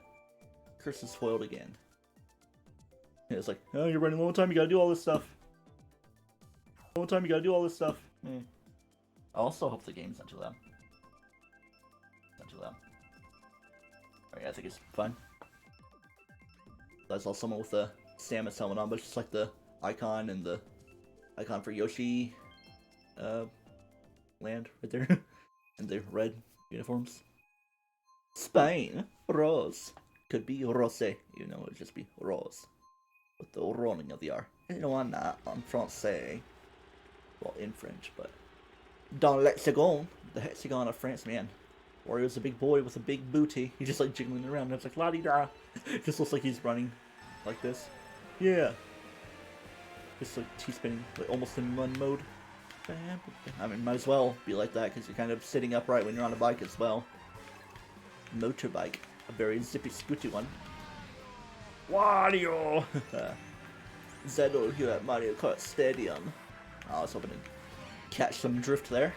Curse is foiled again. Yeah, it's like, oh, you're running low on time, you gotta do all this stuff. Low on time, you gotta do all this stuff. I also hope the game's not too loud. Not too loud. Alright, I think it's fine. I saw someone with the Samus helmet on, but it's just like the icon and the icon for Yoshi land right there. And the red uniforms. Spain, Rose. Could be Rose, even though it would just be Rose. With the rolling of the R. No, I'm not. I'm Francais. Well, in French, but. Dans l'Hexagon. The Hexagon of France, man. Wario's a big boy with a big booty. He's just like jiggling around. And it's like, la-di-da. It just looks like he's running like this. Yeah. Just like T-spinning, like almost in run mode. I mean, might as well be like that because you're kind of sitting upright when you're on a bike as well. Motorbike, a very zippy, scooty one. Wario! Zedo here at Mario Kart Stadium. I was hoping to catch some drift there.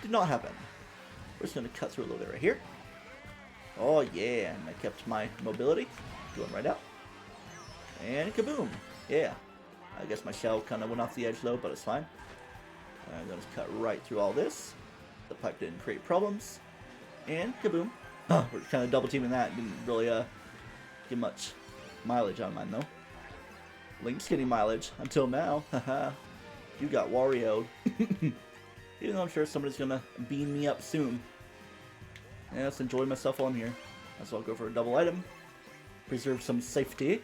Did not happen. We're just going to cut through a little bit right here. Oh yeah, and I kept my mobility. Going right out. And kaboom! Yeah. I guess my shell kind of went off the edge though, but it's fine. I'm going to cut right through all this. The pipe didn't create problems. And kaboom. We're kind of double teaming that. Didn't really get much mileage on mine though. Link's getting mileage until now. Haha. You got Wario'd. Even though I'm sure somebody's going to beam me up soon. Yeah, let's enjoy myself on here. Might as well go for a double item. Preserve some safety.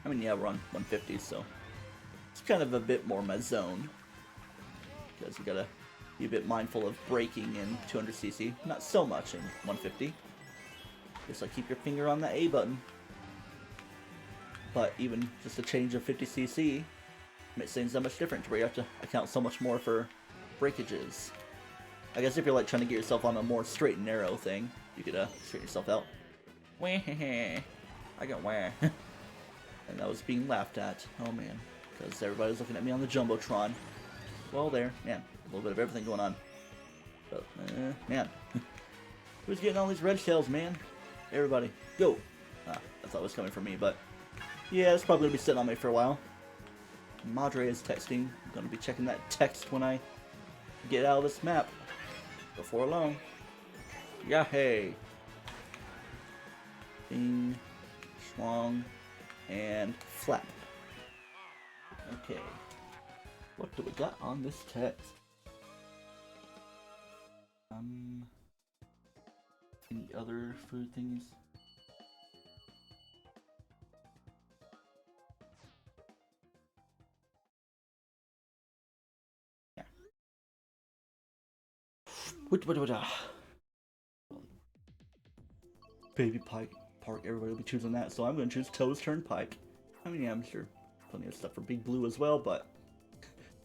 I mean, yeah, we're on 150, so it's kind of a bit more my zone. Because you gotta be a bit mindful of braking in 200cc. Not so much in 150. Just like keep your finger on that A button. But even just a change of 50cc makes things that much different, where you have to account so much more for breakages. I guess if you're like trying to get yourself on a more straight and narrow thing, you could straighten yourself out. Wah, I got wah. And that was being laughed at. Oh man, because everybody's looking at me on the Jumbotron. Well, there, man, a little bit of everything going on. But man, who's getting all these red shells, man? Everybody, go! I thought it was coming from me, but yeah, it's probably gonna be sitting on me for a while. Madre is texting. I'm gonna be checking that text when I get out of this map. Before long. Yeah, hey. Bing, swung, and flap. Okay. What do we got on this text? Any other food things? Yeah. What? Baby Pike Park, everybody will be choosing that, so I'm going to choose Toad's Turnpike. I mean, yeah, I'm sure plenty of stuff for Big Blue as well, but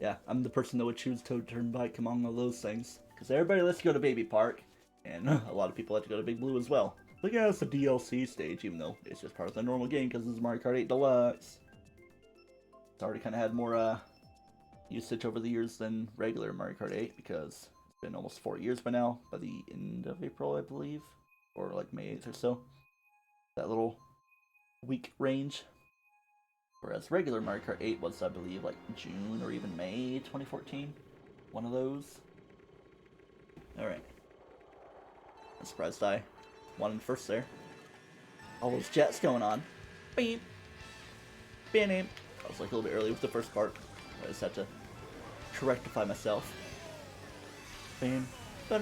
yeah, I'm the person that would choose Toad Turnpike among all those things. Because everybody likes to go to Baby Park, and a lot of people like to go to Big Blue as well. But yeah, it's a DLC stage, even though it's just part of the normal game because it's Mario Kart 8 Deluxe. It's already kind of had more usage over the years than regular Mario Kart 8 because it's been almost 4 years by now, by the end of April, I believe. Or like May 8th or so. That little week range. Whereas regular Mario Kart 8 was, I believe, like June or even May 2014. One of those. Alright. I'm surprised I won first there. All those jets going on. Beep. Beep. I was like a little bit early with the first part. I just had to correctify myself. Bam. Bam.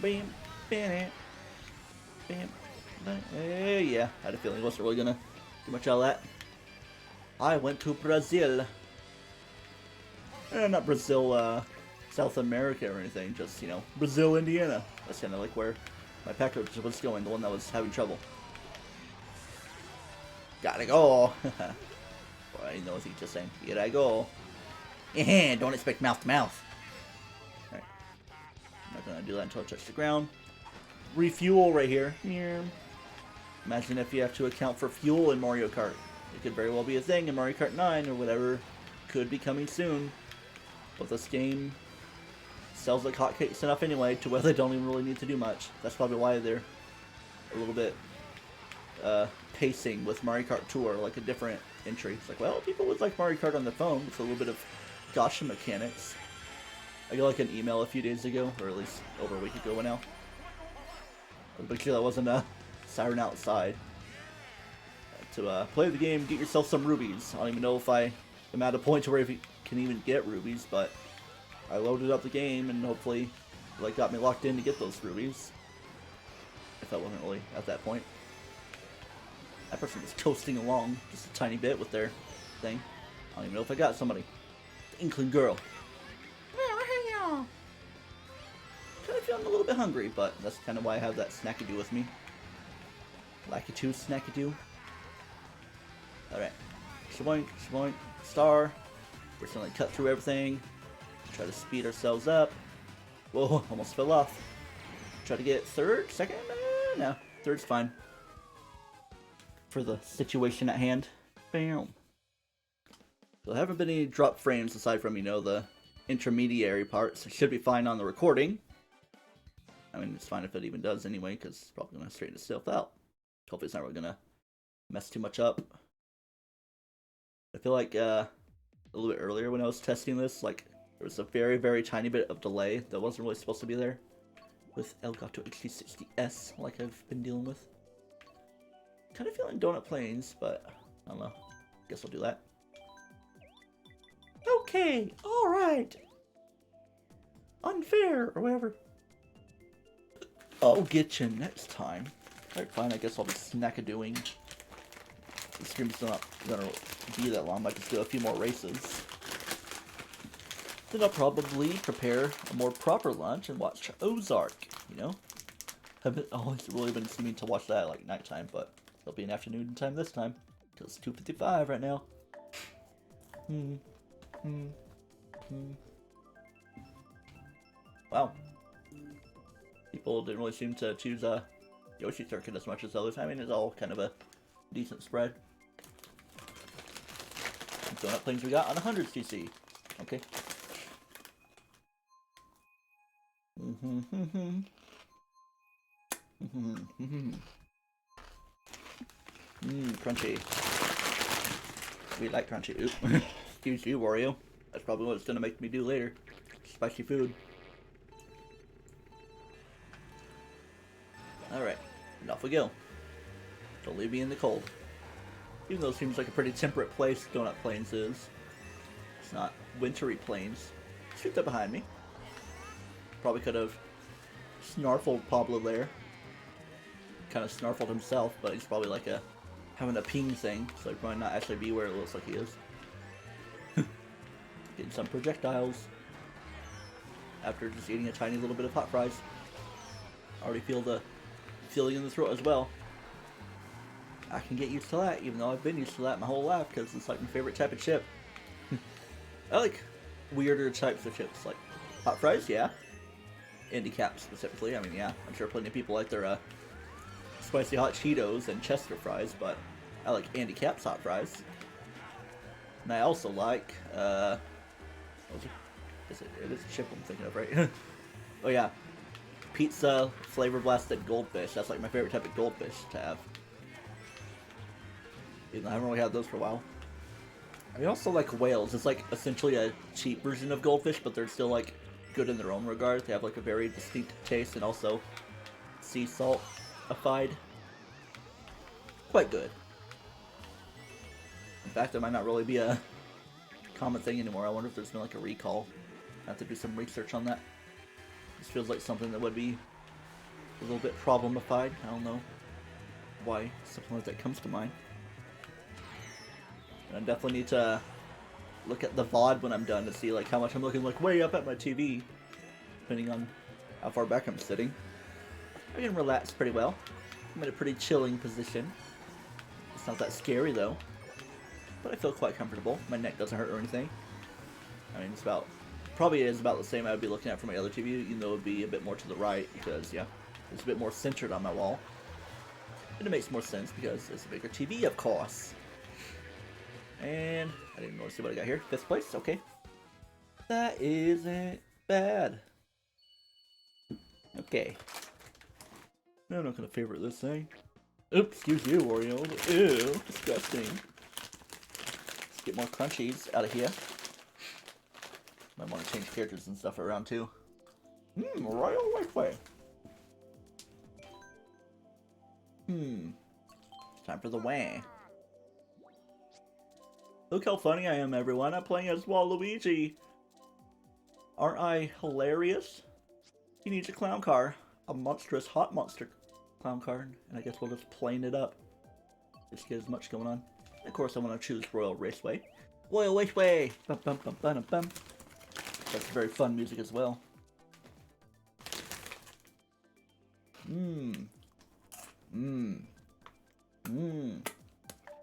Bam. Bam. Yeah, I had a feeling I wasn't really gonna do much out of that. I went to Brazil. Not Brazil, South America or anything, just, you know, Brazil, Indiana. That's kind of like where my package was going, the one that was having trouble. Gotta go. Well, I know what he's just saying. Here I go. Don't expect mouth to mouth. Alright. I'm not gonna do that until I touch the ground. Refuel right here. Imagine if you have to account for fuel in Mario Kart. It could very well be a thing in Mario Kart 9 or whatever could be coming soon. But this game sells like hotcakes enough anyway to where they don't even really need to do much. That's probably why they're a little bit pacing with Mario Kart Tour, like a different entry. It's like, well, people would like Mario Kart on the phone with a little bit of gacha mechanics. I got like an email a few days ago, or at least over a week ago now. But sure that wasn't a siren outside. To play the game, get yourself some rubies. I don't even know if I am at a point to where you can even get rubies, but I loaded up the game and hopefully like got me locked in to get those rubies. If I wasn't really at that point. That person was coasting along just a tiny bit with their thing. I don't even know if I got somebody. The Inkling girl. Kind of feeling a little bit hungry, but that's kind of why I have that snackadoo with me. Lackadoo, snackadoo. Alright. Shaboink, shaboink, star. We're just gonna cut through everything. Try to speed ourselves up. Whoa, almost fell off. Try to get third, second? No, third's fine. For the situation at hand. Bam. So there haven't been any drop frames aside from, you know, the intermediary parts. It should be fine on the recording. I mean, it's fine if it even does anyway, because it's probably going to straighten itself out. Hopefully it's not really going to mess too much up. I feel like a little bit earlier when I was testing this, like, there was a very, very tiny bit of delay that wasn't really supposed to be there. With Elgato HD60S, like I've been dealing with. Kind of feeling Donut Plains, but I don't know. Guess I'll do that. Okay, alright. Unfair, or whatever. I'll get you next time. Alright, fine, I guess I'll be snackadooing. The stream's not gonna be that long, I might just do a few more races. Then I'll probably prepare a more proper lunch and watch Ozark, you know? I've always really been seeming to watch that at like nighttime, but it'll be an afternoon time this time. Because it's 2:55 right now. Wow. People didn't really seem to choose Yoshi Circuit as much as others. I mean, it's all kind of a decent spread. Donut planes we got on 100cc. Okay. Crunchy. We like crunchy. Oop. Excuse you, Wario. That's probably what it's gonna make me do later. Spicy food. Alright, and off we go. Don't leave me in the cold. Even though it seems like a pretty temperate place, Donut Plains is. It's not wintry plains. Shoot that behind me. Probably could have snarfled Pablo there. Kind of snarfled himself, but he's probably like having a ping thing, so he probably not actually be where it looks like he is. Getting some projectiles after just eating a tiny little bit of hot fries. Already feel the feeling in the throat as well. I can get used to that, even though I've been used to that my whole life, because it's like my favorite type of chip. I like weirder types of chips, like hot fries, yeah. Indie Cap specifically, I mean, yeah. I'm sure plenty of people like their spicy hot Cheetos and Chester fries, but I like Andy Cap's hot fries. And I also like, what was it? It is a chip I'm thinking of, right? Oh yeah, pizza flavor blasted goldfish. That's like my favorite type of goldfish to have. Even though I haven't really had those for a while. I also like whales. It's like essentially a cheap version of goldfish, but they're still like good in their own regard. They have like a very distinct taste and also sea salt-ified. Quite good. In fact, it might not really be a common thing anymore. I wonder if there's been like a recall. I have to do some research on that. This feels like something that would be a little bit problemified. I don't know why something like that comes to mind. And I definitely need to look at the VOD when I'm done to see like how much I'm looking like way up at my TV, depending on how far back I'm sitting. I can relax pretty well. I'm in a pretty chilling position. It's not that scary though, but I feel quite comfortable. My neck doesn't hurt or anything. I mean, it's probably is about the same I would be looking at from my other TV, even though it would be a bit more to the right because yeah, it's a bit more centered on my wall. And it makes more sense because it's a bigger TV, of course. And I didn't notice what I got here. 5th place, okay. That isn't bad. Okay. No, I'm not gonna favorite this thing. Oops, excuse you, Wario. Ew, disgusting. Let's get more crunchies out of here. Might want to change characters and stuff around too. Royal Wi-Fi. Time for the way. Look how funny I am, everyone. I'm playing as Waluigi. Aren't I hilarious? He needs a clown car. A monstrous hot monster clown car. And I guess we'll just plane it up. Just get as much going on. And of course, I want to choose Royal Raceway. Royal Raceway! Bum, bum, bum, bum, bum. That's very fun music as well.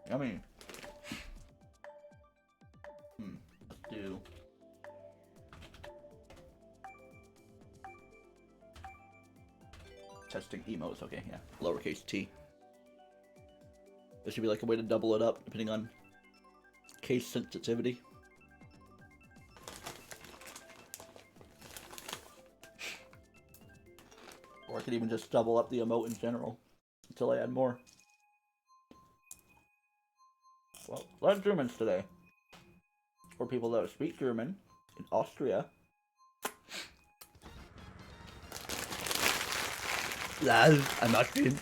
Yummy. Let's do testing emotes. Okay, yeah, lowercase t. There should be like a way to double it up depending on case sensitivity. Or I could even just double up the emote in general until I add more. Well, a lot of Germans today. For people that speak German in Austria. I'm Austrian.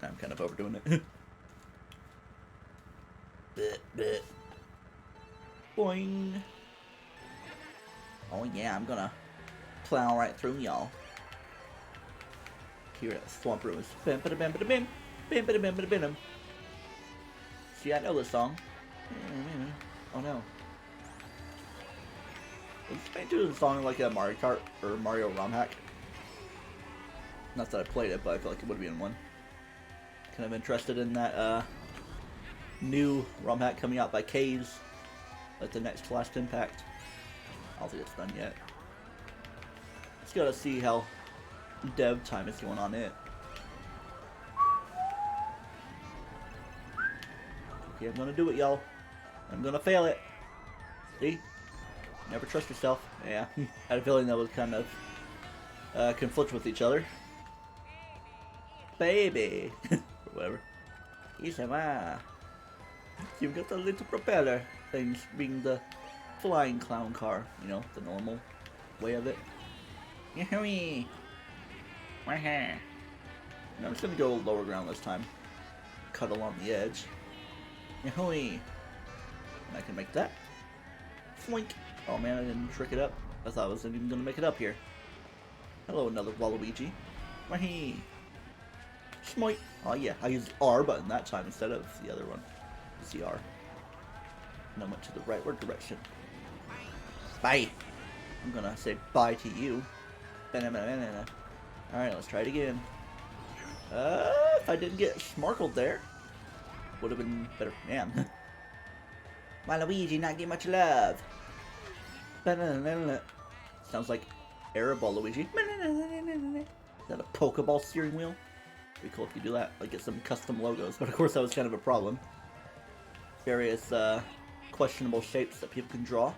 I'm kind of overdoing it. Boing. Oh yeah, I'm gonna plow right through y'all. Here at Swamp Ruins. Bim bada bim bada bim. Bim bada bim bada bim. See, I know this song. Oh no. Can I do a song like a Mario Kart or Mario ROM hack? Not that I played it, but I feel like it would be in one. Kind of interested in that new ROM hack coming out by K's, like the next Last Impact. I don't think it's done yet. Just gotta see how dev time is going on it. Okay, I'm gonna do it, y'all. I'm gonna fail it. See? Never trust yourself. Yeah, I had a feeling that would kind of conflict with each other. Baby! Or whatever. He said, ah, you've got the little propeller things being the flying clown car. You know, the normal way of it. Yahoo! I'm just gonna go lower ground this time. Cut along the edge. Yahoo! And I can make that. Floink! Oh man, I didn't trick it up. I thought I wasn't even gonna make it up here. Hello, another Waluigi. Wahee! Smoit! Oh yeah, I used R button that time instead of the other one. CR. And I went to the rightward direction. Bye! I'm gonna say bye to you. Alright, let's try it again. If I didn't get smarkled there, would have been better. Man. Waluigi not get much love. Sounds like Airball Luigi. Is that a Pokeball steering wheel? Pretty cool if you do that. Like get some custom logos. But of course that was kind of a problem. Various questionable shapes that people can draw.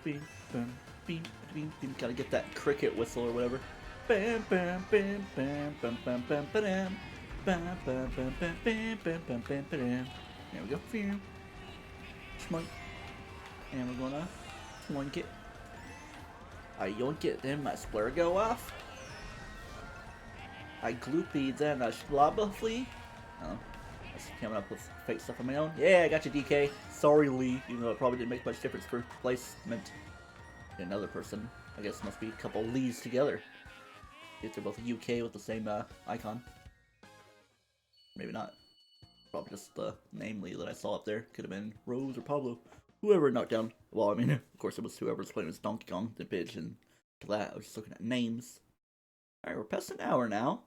Beep, bam, beep, beep, beep. Gotta get that cricket whistle or whatever. Bam, bam, bam, bam, bam, bam, bam, bam, bam, bam, bam, bam, bam, bam, bam, bam, bam. There we go. Schmoink. And we're gonna yoink it. I yoink it, then my splur go off. I gloopy, then I slobberfly. Oh, I was coming up with fake stuff on my own. Yeah, I got you, DK. Sorry, Lee. Even though it probably didn't make much difference for placement. Another person, I guess, must be a couple Lees together. If they're both UK with the same icon. Maybe not. Probably just the name Lee that I saw up there. Could have been Rose or Pablo. Whoever knocked down. Well, I mean, of course it was whoever was playing as Donkey Kong, the bitch, and to that I was just looking at names. Alright, we're past an hour now.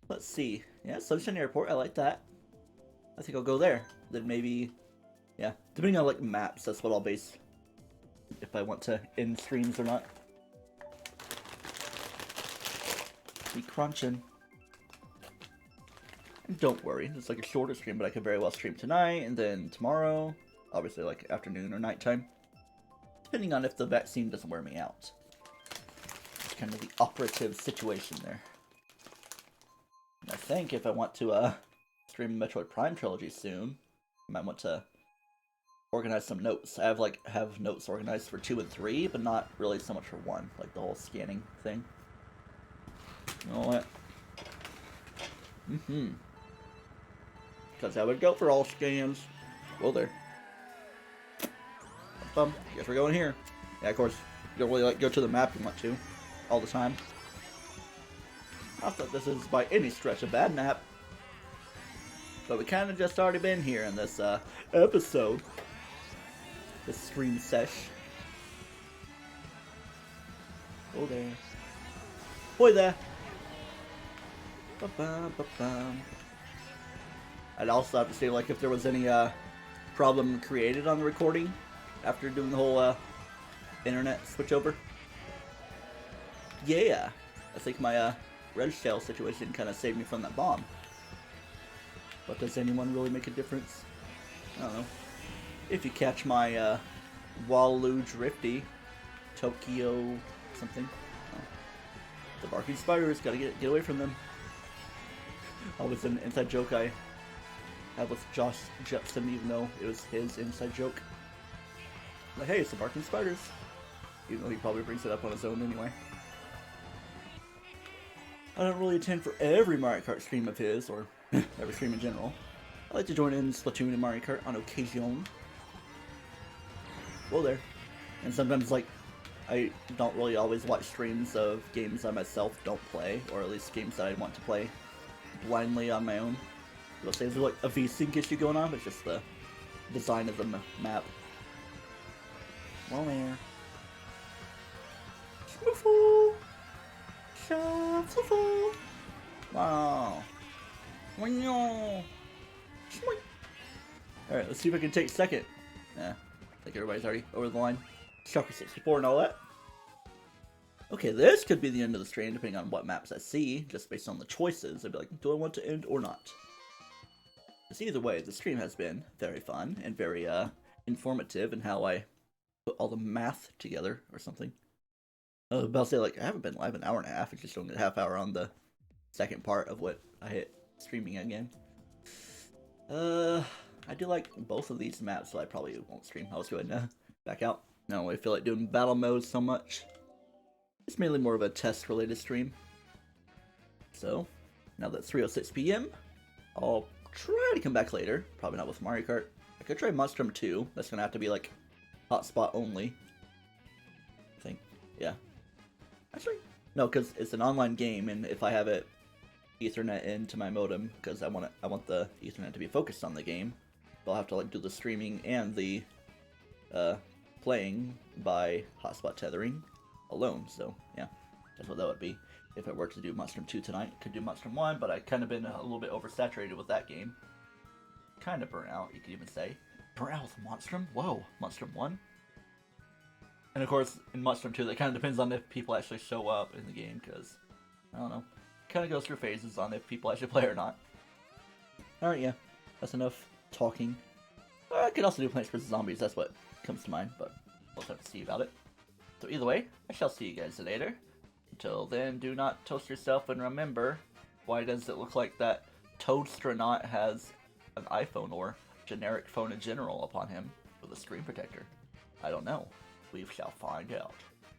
Let's see. Yeah, Sunshine Airport, I like that. I think I'll go there. Then maybe, yeah, depending on like maps, that's what I'll base if I want to end streams or not. Be crunching. And don't worry, it's like a shorter stream, but I could very well stream tonight and then tomorrow. Obviously like afternoon or nighttime. Depending on if the vaccine doesn't wear me out. It's kind of the operative situation there. And I think if I want to stream Metroid Prime Trilogy soon, I might want to organize some notes. I have notes organized for 2 and 3, but not really so much for 1, like the whole scanning thing. You know what? Because I would go for all scans. Well, there. Guess we're going here. Yeah, of course, you don't really like go to the map you want to all the time. Not that this is by any stretch a bad map, but we kind of just already been here in this episode, this stream sesh. Oh there, boy there. Ba-bum. I'd also have to say, like, if there was any problem created on the recording after doing the whole internet switchover. Yeah, I think my red shell situation kind of saved me from that bomb. But does anyone really make a difference? I don't know. If you catch my Walu Drifty, Tokyo something. Oh. The barking spiders, gotta get away from them. Oh, it's an inside joke I have with Josh Jepson, even though it was his inside joke. Like, hey, it's the barking spiders. Even though he probably brings it up on his own anyway. I don't really attend for every Mario Kart stream of his, or every stream in general. I like to join in Splatoon and Mario Kart on occasion. Well there. And sometimes, like, I don't really always watch streams of games I myself don't play, or at least games that I want to play blindly on my own. Let's say there's like a VSync issue going on, but it's just the design of the map. Well, there. Shuffle! Shuffle! Wow. Alright, let's see if I can take second. Nah, I think everybody's already over the line. Shocker 64 and all that. Okay, this could be the end of the stream, depending on what maps I see, just based on the choices. I'd be like, do I want to end or not? Because either way, the stream has been very fun and very informative in how I put all the math together or something. I was about to say, like, I haven't been live an hour and a half. I just don't get a half hour on the second part of what I hit streaming again. I do like both of these maps, so I probably won't stream. I'll just go ahead and back out. I don't really feel like doing battle modes so much. It's mainly more of a test-related stream. So, now that it's 3:06 p.m., I'll try to come back later. Probably not with Mario Kart. I could try Monstrum 2. That's gonna have to be like hotspot only. I think. Yeah. Actually, no, because it's an online game, and if I have it Ethernet into my modem, because I want the Ethernet to be focused on the game, I'll have to like do the streaming and the playing by hotspot tethering alone. So yeah, that's what that would be if I were to do Monstrum 2 tonight. Could do Monstrum 1, but I kind of been a little bit oversaturated with that game. Kind of burnt out, you could even say. Burnt out with Monstrum? Whoa, Monstrum 1? And of course, in Monstrum 2, that kind of depends on if people actually show up in the game, because, I don't know, kind of goes through phases on if people actually play or not. Alright, yeah, that's enough talking. I could also do Plants vs. Zombies, that's what comes to mind, but we'll have to see about it. So either way, I shall see you guys later. Until then, do not toast yourself, and remember, why does it look like that Toadstronaut has an iPhone or generic phone in general upon him with a screen protector? I don't know. We shall find out.